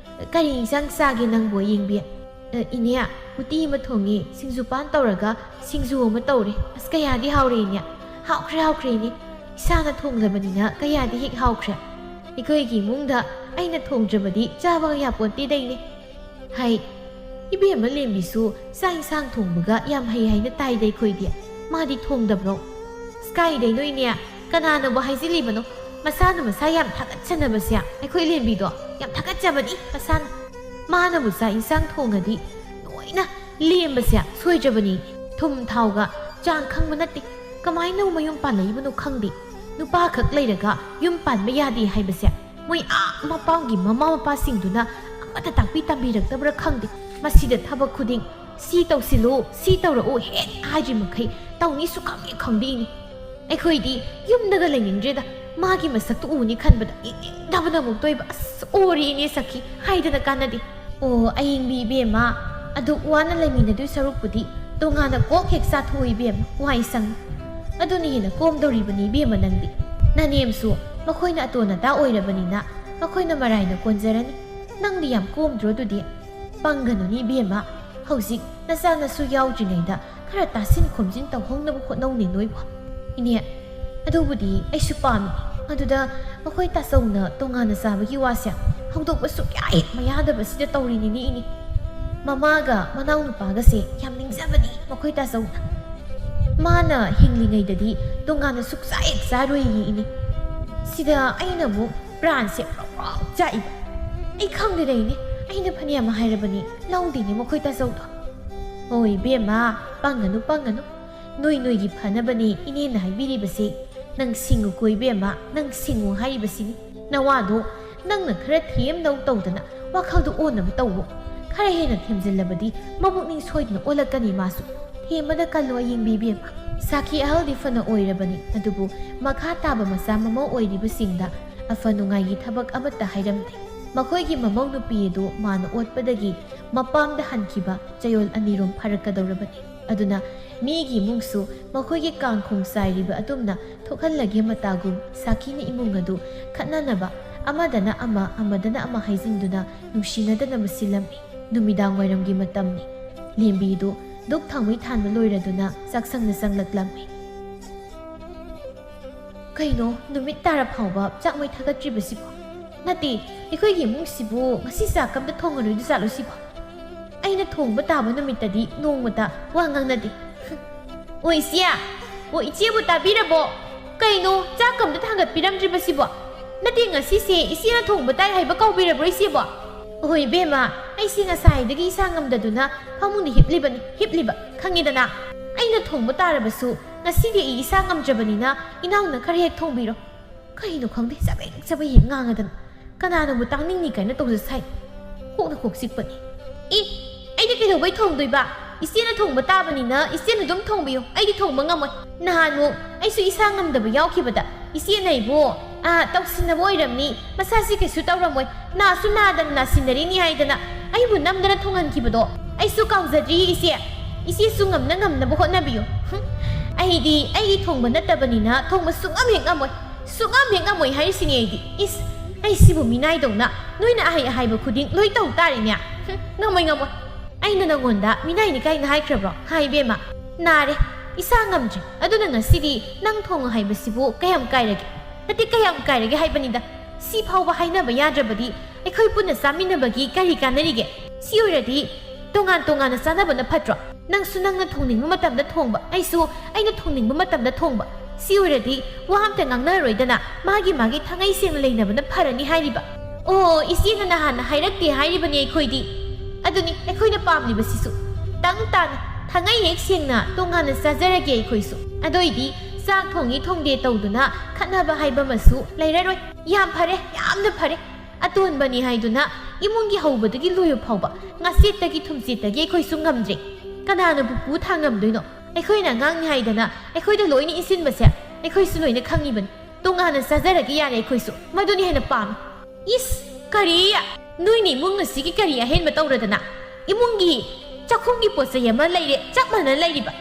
ꯀꯔꯤ ꯏꯟꯁꯥꯡ ꯆꯥꯒꯦ ꯅꯪꯕꯣ ꯌꯦꯡꯕꯤ ꯏꯅꯦ ꯎꯇꯤ ꯑꯃ ꯊꯣꯡꯉꯤ ꯁꯤꯡꯖꯨ ꯄꯥꯟ ꯇꯧꯔꯒ ꯁꯤꯡꯖꯨ ꯑꯃ ꯇꯧꯔꯦ ꯑꯁ ꯀꯌꯥꯗꯤ ꯍꯥꯎꯔꯦ ꯏꯅꯦ ꯍꯥꯎꯈ꯭ꯔꯦ ꯏꯅꯦ ꯏꯁꯥꯅ ꯊꯣꯡꯖꯕꯅꯤꯅ ꯀꯌꯥꯗꯤ ꯍꯦꯛ ꯍꯥꯎꯈ꯭ꯔꯦ ꯑꯩꯈꯣꯏꯒꯤ ꯏꯃꯨꯡꯗ ꯑꯩꯅ ꯊꯣꯡꯖꯕꯗꯤ ꯆꯥꯕ ꯌꯥꯄꯣꯟꯇꯦꯗꯩꯅꯦ ꯍꯥꯏ ꯏꯕꯦꯝꯃ ꯂꯦꯝꯕꯤꯁꯨ ꯆꯥꯛ ꯏꯟꯁꯥꯡ ꯊꯣꯡꯕꯒ ꯌꯥꯝ ꯍꯩ ꯍꯥꯏꯅ ꯇꯥꯏꯗ ꯑꯩꯈꯣꯏꯗꯤ ꯃꯥꯗꯤ ꯊꯣꯡꯗꯕ꯭ꯔꯣ ꯀꯥꯏꯗꯩꯅꯣ ꯏꯅꯦ ꯀꯅꯥꯅꯕꯨ ꯍꯥꯏꯖꯤꯜꯂꯤꯕꯅꯣ ꯃꯁꯥꯅ ꯃꯁꯥ ꯌꯥꯝ ꯊꯥꯒꯠꯆꯅꯕꯁꯦ ꯑꯩꯈꯣꯏ ꯂꯦꯝꯕꯤꯗꯣ ꯌꯥꯝ ꯊꯥꯒꯠꯆꯕꯅꯤ ꯃꯁꯥꯅ ꯃꯥꯅꯕꯨ ꯆꯥꯛ ꯏꯟꯁꯥꯡ ꯊꯣꯡꯉꯗꯤ ꯂꯣꯏꯅ ꯂꯦꯝꯕꯁꯦ ꯁꯣꯏꯗ꯭ꯔꯕꯅꯤ ꯊꯨꯝ ꯊꯥꯎꯒ ꯆꯥꯡ ꯈꯪꯕ ꯅꯠꯇꯦ ꯀꯃꯥꯏꯅ ꯃꯌꯨꯝ ꯄꯥꯜꯂꯛꯏꯕꯅꯣ ꯈꯪꯗꯦ ꯅꯨꯄꯥ ꯈꯛ ꯂꯩꯔꯒ ꯌꯨꯝ ꯄꯥꯟꯕ ꯌꯥꯗꯦ ꯍꯥꯏꯕꯁꯦ ꯃꯣꯏ ꯃꯄꯥꯒꯤ ꯃꯃꯥ ꯃꯄꯥꯁꯤꯡꯗꯨꯅ ꯑꯃꯠꯇ ꯇꯥꯛꯄꯤ ꯇꯝꯕꯤꯔꯛꯇꯕ꯭ꯔꯥ ꯈꯪꯗꯦ ꯃꯁꯤꯗ ꯊꯕꯛ ꯈꯨꯗꯤꯡ ꯁꯤ ꯇꯧꯁꯤꯜꯂꯨ ꯁꯤ ꯇꯧꯔꯛꯎ ꯍꯦꯛ ꯍꯥꯏꯗ꯭ꯔꯤ ꯃꯈꯩ ꯇꯧꯅꯤꯁꯨ ꯈꯪꯗꯦꯅꯤ ꯑꯩꯈꯣꯏꯗꯤ ꯌꯨꯝꯗꯒ ꯂꯩꯅꯤꯡꯗ꯭ꯔꯦꯗ ꯃꯥꯒꯤ ꯃꯁꯛꯇꯨ ꯎꯅꯤ ꯈꯟꯕꯗ ꯌꯦꯡꯅꯤꯡꯗꯕꯅ ꯑꯃꯨꯛ ꯇꯣꯏꯕ ꯑꯁ ꯑꯣꯔꯦꯅꯦ ꯁꯈꯤ ꯍꯥꯏꯗꯅ ꯀꯥꯟꯅꯗꯦ ꯑꯣ ꯑꯌꯤꯡꯕꯤ ꯏꯕꯦꯝꯃ ꯑꯗꯨ ꯋꯥꯅ ꯂꯩꯃꯤꯟꯅꯗꯣꯏ ꯁꯔꯨꯛꯄꯨꯗꯤ ꯇꯣꯉꯥꯟꯅ ꯀꯣꯛ ꯍꯦꯛ ꯆꯥꯊꯣꯛꯎ ꯏꯕꯦꯝꯃ ꯋꯥꯏ ꯁꯪ ꯑꯗꯨꯅ ꯍꯦꯟꯅ ꯀꯣꯝꯗꯧꯔꯤꯕꯅꯤ ꯏꯕꯦꯝꯃ ꯅꯪꯗꯤ ꯅꯅꯦꯝꯁꯨ ꯃꯈꯣꯏꯅ ꯑꯇꯣꯟ ꯑꯇꯥ ꯑꯣꯏꯔꯕꯅꯤꯅ ꯃꯈꯣꯏꯅ ꯃꯔꯥꯏꯅ ꯀꯣꯟꯖꯔꯅꯤ ꯅꯪꯗꯤ ꯌꯥꯝ ꯀꯣꯝꯗ꯭ꯔꯣ ꯑꯗꯨꯗꯤ ꯄꯪꯒꯅꯨꯅꯤ ꯏꯕꯦꯝꯃ ꯍꯧꯖꯤꯛ ꯅꯆꯥ ꯅꯁꯨ ꯌꯥꯎꯗ꯭ꯔꯤꯉꯩꯗ ꯈꯔ ꯇꯥꯁꯤꯟ ꯈꯣꯝꯖꯤꯟ ꯇꯧꯍꯧꯅꯕ ꯍꯣꯠꯅꯧꯅꯦ ꯅꯣꯏꯕꯨ ꯏꯅꯦ ꯑꯗꯨꯕꯨꯗꯤ ꯑꯩꯁꯨ ꯄꯥꯝꯃꯤ ꯑꯗꯨꯗ ꯃꯈꯣꯏ ꯇꯥꯆꯧꯅ ꯇꯣꯉꯥꯟꯅ ꯆꯥꯕꯒꯤ ꯋꯥꯁꯦ ꯍꯧꯗꯣꯛꯄ ꯁꯨꯛꯌꯥ ꯍꯦꯛ ꯃꯌꯥꯗꯕꯁꯤꯗ ꯇꯧꯔꯤꯅꯤꯅꯦ ꯏꯅꯦ ꯃꯃꯥꯒ ꯃꯅꯥꯎ ꯅꯨꯄꯥꯒꯁꯦ ꯌꯥꯝ ꯅꯤꯡꯖꯕꯅꯤ ꯃꯈꯣꯏ ꯇꯥꯆꯧꯅ ꯃꯥꯅ ꯍꯤꯡꯂꯤꯉꯩꯗꯗꯤ ꯇꯣꯉꯥꯟꯅ ꯁꯨꯛꯆꯥ ꯍꯦꯛ ꯆꯥꯔꯣꯏꯌꯦ ꯏꯅꯦ ꯁꯤꯗ ꯑꯩꯅ ꯑꯃꯨꯛ ꯄ꯭ꯔꯥꯟꯁꯦ ꯄ꯭ꯔꯣꯛ ꯆꯥꯛꯏꯕ ꯑꯩ ꯈꯪꯗꯦꯗ ꯏꯅꯦ ꯑꯩꯅ ꯐꯅꯌꯥꯝ ꯍꯥꯏꯔꯕꯅꯤ ꯂꯧꯗꯦꯅꯦ ꯃꯈꯣꯏ ꯇꯥꯆꯧꯗꯣ ꯍꯣꯏ ꯏꯕꯦꯝꯃ ꯄꯪꯒꯅꯨ ꯅꯣꯏꯒꯤ ꯐꯅꯕꯅꯤ ꯏꯅꯦꯅ ꯍꯥꯏꯕꯤꯔꯤꯕꯁꯤ ꯅꯪ ꯁꯤꯡꯉꯨꯀꯣ ꯏꯕꯦꯝꯃ ꯅꯪ ꯁꯤꯡꯉꯨ ꯍꯥꯏꯔꯤꯕꯁꯤꯅꯤ ꯅꯋꯥꯗꯣ ꯅꯪꯅ ꯈꯔ ꯊꯦꯝꯅꯧ ꯇꯧꯗꯅ ꯋꯥꯈꯜꯗꯣ ꯑꯣꯟꯅꯕ ꯇꯧꯋꯣ ꯈꯔ ꯍꯦꯟꯅ ꯊꯦꯝꯖꯤꯜꯂꯕꯗꯤ ꯃꯕꯨꯛꯅꯤꯡ ꯁꯣꯏꯗꯅ ꯑꯣꯜꯂꯛꯀꯅꯤ ꯃꯥꯁꯨ ꯊꯦꯝꯕꯗ ꯀꯜꯂꯣ ꯑꯌꯤꯡꯕꯤ ꯏꯕꯦꯝꯃ ꯁꯥꯈꯤ ꯑꯍꯜꯗꯤ ꯐꯅ ꯑꯣꯏꯔꯕꯅꯤ ꯑꯗꯨꯕꯨ ꯃꯈꯥ ꯇꯥꯕ ꯃꯆꯥ ꯃꯃꯧ ꯑꯣꯏꯔꯤꯕꯁꯤꯡꯗ ꯑꯐ ꯅꯨꯡꯉꯥꯏꯒꯤ ꯊꯕꯛ ꯑꯃꯠꯇ ꯍꯥꯏꯔꯝꯗꯦ ꯃꯈꯣꯏꯒꯤ ꯃꯃꯧ ꯅꯨꯄꯤ ꯑꯗꯨ ꯃꯥꯅ ꯑꯣꯠꯄꯗꯒꯤ ꯃꯄꯥꯝꯗ ꯍꯟꯈꯤꯕ ꯆꯌꯣꯜ ꯑꯅꯤꯔꯣꯝ ꯐꯥꯔꯛꯀꯗꯧꯔꯕꯅꯤ ꯑꯗꯨꯅ ꯃꯤꯒꯤ ꯏꯃꯨꯡꯁꯨ ꯃꯈꯣꯏꯒꯤ ꯀꯥꯡꯈꯣꯡ ꯆꯥꯏꯔꯤꯕ ꯑꯗꯨꯝꯅ ꯊꯣꯛꯍꯜꯂꯒꯦ ꯃꯇꯥꯒꯨꯝ ꯁꯥꯈꯤꯅ ꯏꯃꯨꯡ ꯑꯗꯨ ꯈꯠꯅꯅꯕ ꯑꯃꯗꯅ ꯑꯃ ꯍꯥꯏꯖꯤꯟꯗꯨꯅ ꯅꯨꯡꯁꯤꯅꯗꯅꯕ ꯁꯤꯜꯂꯝꯃꯤ ꯅꯨꯃꯤꯗꯥꯡ ꯋꯥꯏꯔꯝꯒꯤ ꯃꯇꯝꯅꯤ ꯂꯦꯝꯕꯤꯗꯨ ꯗꯨꯛ ꯊꯥꯎꯃꯩ ꯊꯥꯟꯕ ꯂꯣꯏꯔꯗꯨꯅ ꯆꯥꯛꯁꯪꯗ ꯆꯪꯂꯛꯂꯝꯃꯤ ꯀꯩꯅꯣ ꯅꯨꯃꯤꯠ ꯇꯥꯔ ꯐꯥꯎꯕ ꯆꯥꯛꯃꯩ ꯊꯥꯒꯠꯇ꯭ꯔꯤꯕꯁꯤꯕꯣ ꯅꯠꯇꯦ ꯑꯩꯈꯣꯏꯒꯤ ꯏꯃꯨꯡꯁꯤꯕꯨ ꯉꯁꯤ ꯆꯥꯛ ꯑꯝꯇ ꯊꯣꯡꯉꯔꯣꯏꯗ ꯆꯥꯠꯂꯣ ꯁꯤꯕꯣ ꯑꯩꯅ ꯊꯣꯡꯕ ꯇꯥꯕ ꯅꯨꯃꯤꯠꯇꯗꯤ ꯅꯣꯡꯃꯇ ꯋꯥ ꯉꯥꯡꯅꯗꯦ ꯑꯣ ꯏꯆꯦ ꯑꯣ ꯏꯆꯦꯕꯨ ꯇꯥꯕꯤꯔꯕꯣ ꯀꯩꯅꯣ ꯆꯥꯛ ꯑꯝꯇ ꯊꯥꯡꯒꯠꯄꯤꯔꯝꯗ꯭ꯔꯤꯕꯁꯤꯕꯣ ꯅꯠꯇꯦ ꯉꯁꯤꯁꯦ ꯏꯆꯦꯅ ꯊꯣꯡꯕ ꯇꯥꯏ ꯍꯥꯏꯕ ꯀꯧꯕꯤꯔꯕ꯭ꯔꯣ ꯏꯆꯦꯕꯣ ꯍꯣꯏ ꯏꯕꯦꯝꯃ ꯑꯩꯁꯦ ꯉꯁꯥꯏꯗꯒꯤ ꯏꯁꯥ ꯉꯝꯗꯗꯨꯅ ꯐꯃꯨꯡꯗ ꯍꯤꯞꯂꯤꯕ ꯈꯪꯉꯤꯗꯅ ꯑꯩꯅ ꯊꯣꯡꯕ ꯇꯥꯔꯕꯁꯨ ꯉꯁꯤꯗꯤ ꯑꯩ ꯏꯁꯥ ꯉꯝꯗ꯭ꯔꯕꯅꯤꯅ ꯏꯅꯥꯎꯅ ꯈꯔ ꯍꯦꯛ ꯊꯣꯡꯕꯤꯔꯣ ꯀꯩꯅꯣ ꯈꯪꯗꯦ ꯆꯕꯦꯡ ꯍꯦꯛ ꯉꯥꯡꯉꯗꯅ ꯀꯅꯥꯅꯕꯨ ꯇꯥꯡꯅꯤꯡꯅꯤ ꯀꯥꯏꯅ ꯇꯧꯖꯁꯥꯏ ꯀꯣꯛꯅ ꯀꯣꯛ ꯆꯤꯛꯄꯅꯤ ꯑꯩꯗꯤ ꯀꯩꯗꯧꯕꯩ ꯊꯣꯡꯗꯣꯏꯕ ꯏꯆꯦꯅ ꯊꯣꯡꯕ ꯇꯥꯕꯅꯤꯅ ꯏꯆꯦꯅ ꯑꯗꯨꯝ ꯊꯣꯡꯕꯤꯌꯨ ꯑꯩꯗꯤ ꯊꯣꯡꯕ ꯉꯝꯃꯣꯏ ꯅꯍꯥꯟꯃꯨꯛ ꯑꯩꯁꯨ ꯏꯁꯥ ꯉꯝꯗꯕ ꯌꯥꯎꯈꯤꯕꯗ ꯏꯆꯦꯅ ꯑꯩꯕꯨ ꯇꯧꯁꯤꯟꯅꯕ ꯑꯣꯏꯔꯝꯅꯤ ꯃꯁꯥꯁꯤ ꯀꯩꯁꯨ ꯇꯧꯔꯝꯃꯣꯏ ꯅꯥꯁꯨ ꯅꯥꯗꯅ ꯅꯥꯁꯤꯟꯅꯔꯤꯅꯤ ꯍꯥꯏꯗꯅ ꯑꯩꯕꯨ ꯅꯝꯗꯅ ꯊꯣꯡꯍꯟꯈꯤꯕꯗꯣ ꯑꯩꯁꯨ ꯀꯥꯎꯖꯗ꯭ꯔꯤ ꯏꯆꯦꯁꯨ ꯉꯝꯅꯕ ꯍꯣꯠꯅꯕꯤꯌꯨ ꯑꯩꯒꯤ ꯊꯣꯡꯕ ꯅꯠꯇꯕꯅꯤꯅ ꯊꯣꯡꯕ ꯁꯨꯡꯉꯝ ꯍꯦꯛ ꯉꯝꯃꯣꯏ ꯍꯥꯏꯔꯤꯁꯤꯅꯤ ꯑꯩꯗꯤ ꯑꯩꯁꯤꯕꯨ ಮಿನಾಯ್ꯗꯧꯅ ꯅꯣꯏꯅ ꯑꯍꯩꯕ ꯈꯨꯗꯤꯡ ꯂꯣꯏ ꯇꯧ ꯇꯥꯔꯤꯅꯦ ꯉꯝꯃꯣꯏ ꯑꯩꯅ ꯅꯪꯉꯣꯟꯗ ಮಿನಾಯ್ꯅꯤ ꯀꯥꯏꯅ ꯍꯥꯏꯈ꯭ꯔꯕ꯭ꯔꯣ ꯏꯕꯦꯝꯃ ꯅꯥꯔꯦ ꯏꯁꯥ ꯉꯝꯗ꯭ꯔꯦ ꯑꯗꯨꯅ ꯉꯁꯤꯗꯤ ꯅꯪ ꯊꯣꯡꯉꯨ ꯍꯥꯏꯕꯁꯤꯕꯨ ꯀꯌꯥꯝ ꯀꯥꯏꯔꯒꯦ ꯍꯥꯏꯕꯅꯤꯗ ꯁꯤ ꯐꯥꯎꯕ ꯍꯥꯏꯅꯕ ꯌꯥꯗ꯭ꯔꯕꯗꯤ ꯑꯩꯈꯣꯏ ꯄꯨꯟꯅ ꯆꯥꯃꯤꯟꯅꯕꯒꯤ ꯀꯔꯤ ꯀꯥꯟꯅꯔꯤꯒꯦ ꯁꯤ ꯑꯣꯏꯔꯗꯤ ꯇꯣꯉꯥꯟꯅ ꯆꯥꯅꯕꯅ ꯐꯠꯇ꯭ꯔꯣ ꯅꯪꯁꯨ ꯅꯪꯅ ꯊꯣꯡꯅꯤꯡꯕ ꯃꯇꯝꯗ ꯊꯣꯡꯕ ꯑꯩꯁꯨ ꯑꯩꯅ ꯊꯣꯡꯅꯤꯡꯕ ꯃꯇꯝꯗ ꯊꯣꯡꯕ ꯁꯤ ꯑꯣꯏꯔꯗꯤ ꯋꯥ ꯑꯝꯇ ꯉꯥꯡꯅꯔꯣꯏꯗꯅ ꯃꯥꯒꯤ ꯊꯥꯡꯉꯩ ꯁꯦꯡꯅ ꯂꯩꯅꯕꯅ ꯐꯔꯅꯤ ꯍꯥꯏꯔꯤꯕ ꯑꯣ ꯏꯆꯦꯅ ꯅꯍꯥꯟꯅ ꯍꯥꯏꯔꯛꯇꯦ ꯍꯥꯏꯔꯤꯕꯅꯤ ꯑꯩꯈꯣꯏꯗꯤ ꯑꯗꯨꯅꯤ ꯑꯩꯈꯣꯏꯅ ꯄꯥꯝꯂꯤꯕꯁꯤꯁꯨ ꯇꯪ ꯇꯥꯅ ꯊꯥꯡꯉꯩ ꯍꯦꯛ ꯁꯦꯡꯅ ꯇꯣꯉꯥꯟꯅ ꯆꯥꯖꯔꯒꯦ ꯑꯩꯈꯣꯏꯁꯨ ꯑꯗꯣꯏꯗꯤ ꯆꯥꯛ ꯊꯣꯡꯉꯤ ꯊꯣꯡꯗꯦ ꯇꯧꯗꯨꯅ ꯈꯠꯅꯕ ꯍꯥꯏꯕ ꯑꯃꯁꯨ ꯂꯩꯔꯔꯣꯏ ꯌꯥꯝꯅ ꯐꯔꯦ ꯑꯇꯣꯟꯕꯅꯤ ꯍꯥꯏꯗꯨꯅ ꯏꯃꯨꯡꯒꯤ ꯍꯧꯕꯗꯒꯤ ꯂꯣꯏꯕ ꯐꯥꯎꯕ ꯉꯥꯆꯦꯠꯇꯒꯤ ꯊꯨꯝꯆꯦꯠꯇꯒꯤ ꯑꯩꯈꯣꯏꯁꯨ ꯉꯝꯗ꯭ꯔꯦ ꯀꯅꯥꯅꯕꯨ ꯄꯨ ꯊꯥꯡꯉꯝꯗꯣꯏꯅꯣ ꯑꯩꯈꯣꯏꯅ ꯑꯉꯥꯡꯅꯤ ꯍꯥꯏꯗꯅ ꯑꯩꯈꯣꯏꯗ ꯂꯣꯏꯅ ꯏꯟꯁꯤꯟꯕꯁꯦ ꯑꯩꯈꯣꯏꯁꯨ ꯂꯣꯏꯅ ꯈꯪꯉꯤꯕꯅꯤ ꯇꯣꯉꯥꯟꯅ ꯆꯥꯖꯔꯒꯦ ꯌꯥꯔꯦ ꯑꯩꯈꯣꯏꯁꯨ ꯃꯗꯨꯅꯤ ꯍꯦꯟꯅ ꯄꯥꯝꯃꯤ ꯀꯔꯤ ꯅꯣꯏꯅ ꯏꯃꯨꯡ ꯑꯁꯤꯒꯤ ꯀꯔꯤ ꯑꯍꯦꯟꯕ ꯇꯧꯔꯗꯅ ꯏꯃꯨꯡꯒꯤ ꯆꯥꯛꯈꯨꯝꯒꯤ ꯄꯣꯠ ꯆꯩ ꯑꯃ ꯂꯩꯔꯦ ꯆꯞ ꯃꯥꯟꯅꯅ ꯂꯩꯔꯤꯕ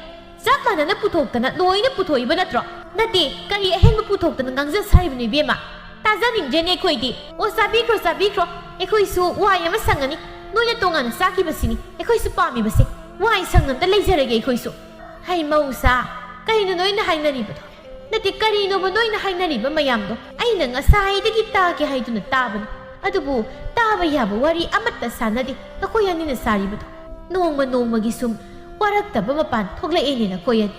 ꯆꯞ ꯃꯥꯟꯅꯅ ꯄꯨꯊꯣꯛꯇꯅ ꯂꯣꯏꯅ ꯄꯨꯊꯣꯛꯏꯕ ꯅꯠꯇ꯭ꯔꯣ ꯅꯠꯇꯦ ꯀꯔꯤ ꯑꯍꯦꯟꯕ ꯄꯨꯊꯣꯛꯇꯅ ꯉꯥꯡꯖ ꯁꯥꯔꯤꯕꯅꯣ 이ꯕꯦꯝꯃ ꯇꯥꯖꯅꯤꯡꯗ꯭ꯔꯦꯅꯦ ꯑꯩꯈꯣꯏꯗꯤ ꯑꯣ ꯆꯥꯕꯤꯈ꯭ꯔꯣ ꯑꯩꯈꯣꯏꯁꯨ ꯋꯥꯏ ꯑꯃ ꯁꯪꯉꯅꯤ ꯅꯣꯏꯅ ꯇꯣꯉꯥꯟꯅ ꯆꯥꯈꯤꯕꯁꯤꯅꯤ ꯑꯩꯈꯣꯏꯁꯨ ꯄꯥꯝꯃꯤꯕꯁꯦ ꯋꯥꯏ ꯁꯪꯅ ꯂꯩꯖꯔꯒꯦ ꯑꯩꯈꯣꯏꯁꯨ ꯍꯩ ꯃꯧꯁꯥ ꯀꯩꯅꯣ ꯅꯣꯏꯅ ꯍꯥꯏꯅꯔꯤꯕꯗꯣ ꯅꯠꯇꯦ ꯀꯔꯤꯅꯣꯕ ꯅꯣꯏꯅ ꯍꯥꯏꯅꯔꯤꯕ ꯃꯌꯥꯝꯗꯣ ꯑꯩꯅ ꯉꯁꯥꯏꯗꯒꯤ ꯇꯥꯒꯦ ꯍꯥꯏꯗꯨꯅ ꯇꯥꯕꯅꯤ ꯑꯗꯨꯕꯨ ꯇꯥꯕ ꯌꯥꯕ ꯋꯥꯔꯤ ꯑꯃꯠꯇ ꯁꯥꯟꯅꯗꯦ ꯅꯈꯣꯏ ꯑꯅꯤꯅ ꯁꯥꯔꯤꯕꯗꯣ ꯅꯣꯡꯃ ꯅꯣꯡꯃꯒꯤ ꯁꯨꯝ ꯋꯥꯔꯛꯇꯕ ꯃꯄꯥꯟ ꯊꯣꯛꯂꯛꯑꯦꯅꯦ ꯅꯈꯣꯏ ꯑꯅꯤ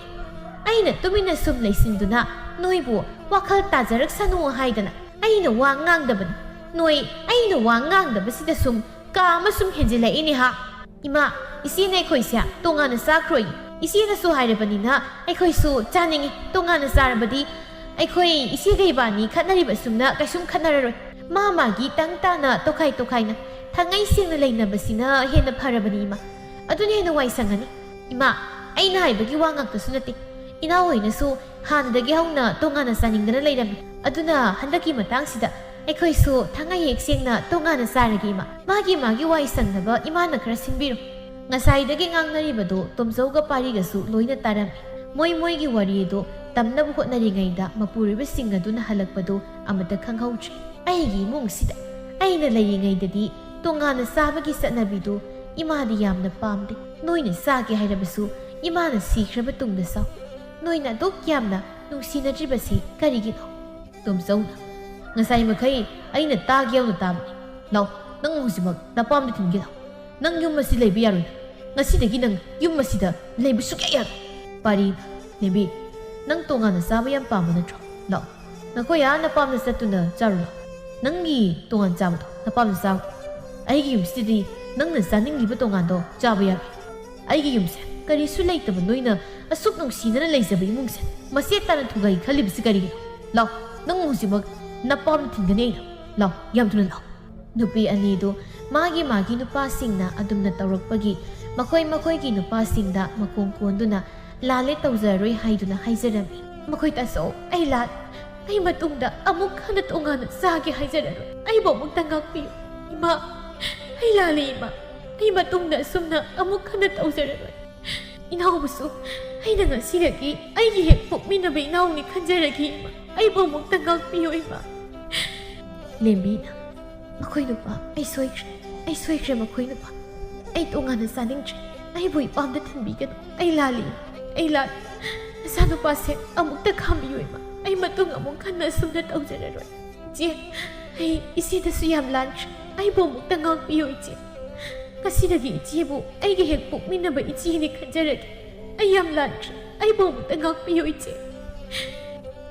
ꯑꯩꯅ ꯇꯨꯃꯤꯟꯅ ꯁꯨꯝ ꯂꯩꯁꯤꯟꯗꯨꯅ ꯅꯣꯏꯕꯨ ꯋꯥꯈꯜ ꯇꯥꯖꯔꯛꯁꯅꯨ ꯍꯥꯏꯗꯅ ꯑꯩꯅ ꯋꯥ ꯉꯥꯡꯗꯕꯅꯤ ꯅꯣꯏ ꯑꯩꯅ ꯋꯥ ꯉꯥꯡꯗꯕꯁꯤꯗ ꯁꯨꯝ ꯀꯥ ꯑꯃ ꯁꯨꯝ ꯍꯦꯟꯖꯤꯜꯂꯛꯏꯅꯦ ꯍꯥ ꯏꯃꯥ ꯏꯆꯦꯅ ꯑꯩꯈꯣꯏꯁꯦ ꯇꯣꯉꯥꯟꯅ ꯆꯥꯈ꯭ꯔꯣꯏ ꯏꯆꯦꯅꯁꯨ ꯍꯥꯏꯔꯕꯅꯤꯅ ꯑꯩꯈꯣꯏꯁꯨ ꯆꯥꯅꯤꯡꯉꯤ ꯇꯣꯉꯥꯟꯅ ꯆꯥꯔꯕꯗꯤ ꯑꯩꯈꯣꯏ ꯏꯆꯦꯒ ꯏꯕꯥꯅꯤ ꯈꯠꯅꯔꯤꯕ ꯁꯨꯝꯅ ꯀꯩꯁꯨꯝ ꯈꯠꯅꯔꯔꯣꯏ ꯃꯥ ꯃꯥꯒꯤ ꯇꯪ ꯇꯥꯅ ꯇꯣꯈꯥꯏꯅ ꯊꯪꯉꯩ ꯁꯦꯡꯅ ꯂꯩꯅꯕꯁꯤꯅ ꯍꯦꯟꯅ ꯐꯔꯕꯅꯤ ꯏꯃꯥ ꯑꯗꯨꯅ ꯍꯦꯟꯅ ꯋꯥꯏ ꯁꯪꯉꯅꯤ ꯏꯃꯥ ꯑꯩꯅ ꯍꯥꯏꯕꯒꯤ ꯋꯥ ꯉꯥꯛꯇꯁꯨ ꯅꯠꯇꯦ ꯏꯅꯥꯎ ꯍꯣꯏꯅꯁꯨ ꯍꯥꯟꯅꯗꯒꯤ ꯍꯧꯅ ꯇꯣꯉꯥꯟꯅ ꯆꯥꯅꯤꯡꯗꯅ ꯂꯩꯔꯝꯃꯤ ꯑꯗꯨꯅ ꯍꯟꯗꯛꯀꯤ ꯃꯇꯥꯡꯁꯤꯗ ꯑꯩꯈꯣꯏꯁꯨ ꯊꯪꯉꯩ ꯍꯦꯛ ꯁꯦꯡꯅ ꯇꯣꯉꯥꯟꯅ ꯆꯥꯔꯒꯦ ꯏꯃꯥ ꯃꯥꯒꯤ ꯋꯥꯏ ꯁꯪꯅꯕ ꯏꯃꯥꯅ ꯈꯔ ꯁꯤꯟꯕꯤꯔꯣ ꯉꯁꯥꯏꯗꯒꯤ ꯉꯥꯡꯅꯔꯤꯕꯗꯣ ꯇꯣꯝꯆꯧꯒ ꯄꯥꯔꯤꯒꯁꯨ ꯂꯣꯏꯅ ꯇꯥꯔꯝꯃꯤ ꯃꯣꯏꯒꯤ ꯋꯥꯔꯤꯗꯣ ꯇꯝꯅꯕ ꯍꯣꯠꯅꯔꯤꯉꯩꯗ ꯃꯄꯨꯔꯣꯏꯕꯁꯤꯡ ꯑꯗꯨꯅ ꯍꯜꯂꯛꯄꯗꯣ ꯑꯃꯠꯇ ꯈꯪꯍꯧꯗ꯭ꯔꯤ ꯑꯩꯒꯤ ꯏꯃꯨꯡꯁꯤꯗ ꯑꯩꯅ ꯂꯩꯔꯤꯉꯩꯗꯗꯤ ꯇꯣꯉꯥꯟꯅ ꯆꯥꯕꯒꯤ ꯆꯠꯅꯕꯤꯗꯣ ꯏꯃꯥꯗꯤ ꯌꯥꯝꯅ ꯄꯥꯝꯗꯦ ꯅꯣꯏꯅ ꯆꯥꯒꯦ ꯍꯥꯏꯔꯕꯁꯨ ꯏꯃꯥꯅ ꯁꯤꯈ꯭ꯔꯕ ꯇꯨꯡꯗ ꯆꯥꯎ ꯅꯣꯏꯅ ꯑꯗꯨꯛ ꯌꯥꯝꯅ ꯅꯨꯡꯁꯤꯅꯗ꯭ꯔꯤꯕꯁꯤ ꯀꯔꯤꯒꯤꯅꯣ ꯇꯣꯝꯆꯧꯅ ꯉꯁꯥꯏ ꯃꯈꯩ ꯑꯩꯅ ꯇꯥꯒꯦ ꯌꯥꯎꯅ ꯇꯥꯕꯅꯤ ꯂꯥꯎ ꯅꯪ ꯍꯧꯖꯤꯛꯃꯛ ꯅꯄꯥꯝꯗ ꯊꯤꯟꯒꯦ ꯂꯥꯎ ꯅꯪ ꯌꯨꯝ ꯑꯁꯤ ꯂꯩꯕ ꯌꯥꯔꯣꯏ ꯉꯁꯤꯗꯒꯤ ꯅꯪ ꯌꯨꯝ ꯑꯁꯤꯗ ꯂꯩꯕ ꯁꯨꯛꯌꯥ ꯌꯥꯔꯣꯏ ꯄꯥꯔꯤꯅ ꯂꯦꯝꯕꯤ ꯅꯪ ꯇꯣꯉꯥꯟꯅ ꯆꯥꯕ ꯌꯥꯝ ꯄꯥꯝꯕ ꯅꯠꯇ꯭ꯔꯣ ꯂꯥꯎ ꯅꯈꯣꯏ ꯅꯄꯥꯝꯗ ꯆꯠꯇꯨꯅ ꯆꯥꯔꯨ ꯂꯥꯎ ꯅꯪꯒꯤ ꯇꯣꯉꯥꯟ ꯆꯥꯕꯗꯣ ꯅꯄꯥꯝꯗ ꯆꯥꯎ ꯑꯩꯒꯤ ꯌꯨꯝꯁꯤꯗꯤ ꯅꯪꯅ ꯆꯥꯅꯤꯡꯂꯤꯕ ꯇꯣꯉꯥꯟꯗꯣ ꯆꯥꯕ ꯌꯥꯔꯣꯏ ꯑꯩꯒꯤ ꯌꯨꯝꯁꯦ ꯀꯔꯤꯁꯨ ꯂꯩꯇꯕ ꯅꯣꯏꯅ ꯑꯁꯨꯛ ꯅꯨꯡꯁꯤꯅꯅ ꯂꯩꯖꯕ ꯏꯃꯨꯡꯁꯦ ꯃꯆꯦꯠ ꯇꯥꯅ ꯊꯨꯒꯥꯏ ꯈꯜꯂꯤꯕꯁꯤ ꯀꯔꯤꯒꯤꯅꯣ ꯂꯥꯎ ꯅꯪ ꯍꯧꯖꯤꯛꯃꯛ ꯅꯄꯥꯝꯗ ꯊꯤꯟꯒꯅꯤ ꯑꯩꯅ ꯂꯥꯎ ꯌꯥꯝ ꯊꯨꯅ ꯂꯥꯎ ꯅꯨꯄꯤ ꯑꯅꯤꯗꯣ ꯃꯥꯒꯤ ꯅꯨꯄꯥꯁꯤꯡꯅ ꯑꯗꯨꯝꯅ ꯇꯧꯔꯛꯄꯒꯤ ꯃꯈꯣꯏꯒꯤ ꯅꯨꯄꯥꯁꯤꯡꯗ ꯃꯈꯣꯡ ꯀꯣꯟꯗꯨꯅ ꯂꯥꯜꯂꯦ ꯇꯧꯖꯔꯣꯏ ꯍꯥꯏꯗꯨꯅ ꯍꯥꯏꯖꯔꯝꯃꯤ ꯃꯈꯣꯏ ꯇꯥꯆꯧ ꯑꯩ ꯂꯥꯜ ꯑꯩ ꯃꯇꯨꯡꯗ ꯑꯃꯨꯛ ꯍꯟꯅ ꯇꯣꯉꯥꯟꯅ ꯆꯥꯒꯦ ꯍꯥꯏꯖꯔꯔꯣꯏ ꯑꯩꯕꯨ ꯑꯃꯨꯛꯇ ꯉꯥꯛꯄꯤꯌꯨ ꯏꯃꯥ ꯑꯩ ꯂꯥꯜꯂꯦ ꯏꯃꯥ ꯑꯩ ꯃꯇꯨꯡꯗ ꯑꯁꯨꯝꯅ ꯑꯃꯨꯛ ꯍꯟꯅ ꯇꯧꯖꯔꯔꯣꯏ ꯏꯅꯥꯎꯕꯨꯁꯨ ꯑꯩꯅ ꯉꯁꯤꯗꯒꯤ ꯑꯩꯒꯤ ꯍꯦꯛ ꯄꯣꯛꯃꯤꯟꯅꯕ ꯏꯅꯥꯎꯅꯤ ꯈꯟꯖꯔꯒꯦ ꯏꯃꯥ ꯑꯩꯕꯨ ꯑꯃꯨꯛꯇ ꯉꯥꯛꯄꯤꯌꯨ ꯏꯃꯥ ꯂꯦꯝꯕꯤꯅ ꯃꯈꯣꯏ ꯅꯨꯄꯥ ꯑꯩ ꯁꯣꯏꯈ꯭ꯔꯦ ꯃꯈꯣꯏ ꯅꯨꯄꯥ ꯑꯩ ꯇꯣꯉꯥꯟꯅ ꯆꯥꯅꯤꯡꯗ꯭ꯔꯦ ꯑꯩꯕꯨ ꯏꯄꯥꯝꯗ ꯊꯤꯟꯕꯤꯒꯅꯨ ꯑꯩ ꯂꯥꯜꯂꯤ ꯅꯆꯥꯅꯨꯄꯥꯁꯦ ꯑꯃꯨꯛꯇ ꯈꯥꯝꯕꯤꯌꯨ ꯏꯃꯥ ꯑꯩ ꯃꯇꯨꯡ ꯑꯃꯨꯛ ꯍꯟꯅ ꯑꯁꯨꯝꯅ ꯇꯧꯖꯔꯔꯣꯏ ꯏꯆꯦ ꯑꯩ ꯏꯆꯦꯗꯁꯨ ꯌꯥꯝ ꯂꯥꯟꯈ꯭ꯔꯦ ꯑꯩꯕꯨ ꯑꯃꯨꯛꯇ ꯉꯥꯛꯄꯤꯌꯨ ꯏꯆꯦ ꯉꯁꯤꯗꯒꯤ ꯏꯆꯦꯕꯨ ꯑꯩꯒꯤ ꯍꯦꯛ ꯄꯣꯛꯃꯤꯟꯅꯕ ꯏꯆꯦꯅꯤ ꯈꯟꯖꯔꯒꯦ ꯑꯩ ꯌꯥꯝ ꯂꯥꯟꯈ꯭ꯔꯦ ꯑꯩꯕꯨ ꯑꯃꯨꯛꯇ ꯉꯥꯛꯄꯤꯌꯨ ꯏꯆꯦ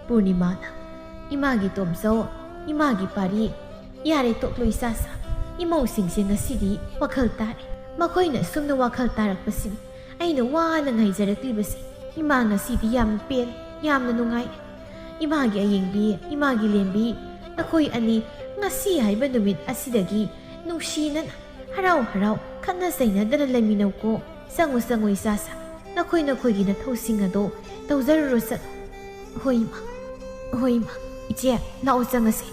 ꯄꯨꯔꯅꯤꯃꯥꯅ ꯏꯃꯥꯒꯤ ꯇꯣꯝꯆꯧ ꯏꯃꯥꯒꯤ ꯄꯥꯔꯤ ꯌꯥꯔꯦ ꯇꯣꯛꯂꯣ ꯏꯆꯥꯁꯥ ꯏꯃꯧꯁꯤꯡꯁꯦ ꯉꯁꯤꯗꯤ ꯋꯥꯈꯜ ꯇꯥꯔꯦ ꯃꯈꯣꯏꯅ ꯁꯨꯝꯅ ꯋꯥꯈꯜ ꯇꯥꯔꯛꯄꯁꯤꯅꯤ ꯑꯩꯅ ꯋꯥꯅ ꯉꯥꯏꯖꯔꯛꯂꯤꯕꯁꯤ ꯏꯃꯥ ꯉꯁꯤꯗꯤ ꯌꯥꯝꯅ ꯄꯦꯜꯂꯦ ꯌꯥꯝꯅ ꯅꯨꯡꯉꯥꯏ ꯏꯃꯥꯒꯤ ꯑꯌꯦꯡꯕꯤ ꯏꯃꯥꯒꯤ ꯂꯦꯝꯕꯤ ꯅꯈꯣꯏ ꯑꯅꯤ ꯉꯁꯤ ꯍꯥꯏꯕ ꯅꯨꯃꯤꯠ ꯑꯁꯤꯗꯒꯤ ꯅꯨꯡꯁꯤꯅꯅ ꯍꯔꯥꯎ ꯈꯠꯅ ꯆꯩꯅꯗꯅ ꯂꯩꯃꯤꯟꯅꯧꯀꯣ ꯆꯪꯉꯨ ꯏꯆꯥꯁꯥ ꯅꯈꯣꯏꯒꯤ ꯅꯊꯧꯁꯤꯡ ꯑꯗꯣ ꯇꯧꯖꯔꯨꯔꯣ ꯆꯠꯂꯣ ꯍꯣꯏ ꯏꯃꯥ ꯏꯆꯦ ꯂꯥꯛꯑꯣ ꯆꯪꯉꯁꯤ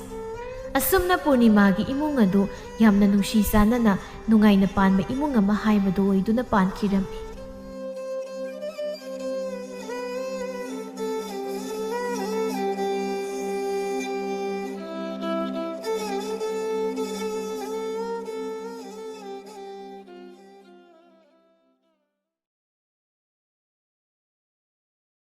ꯑꯁꯨꯝꯅ ꯄꯨꯔꯅꯤꯃꯥꯒꯤ ꯏꯃꯨꯡ ꯑꯗꯨ ꯌꯥꯝꯅ ꯅꯨꯡꯁꯤ ꯆꯥꯟꯅꯅ ꯅꯨꯡꯉꯥꯏꯅ ꯄꯥꯟꯕ ꯏꯃꯨꯡ ꯑꯃ ꯍꯥꯏꯕꯗꯨ ꯑꯣꯏꯗꯨꯅ ꯄꯥꯟꯈꯤꯔꯝꯃꯤ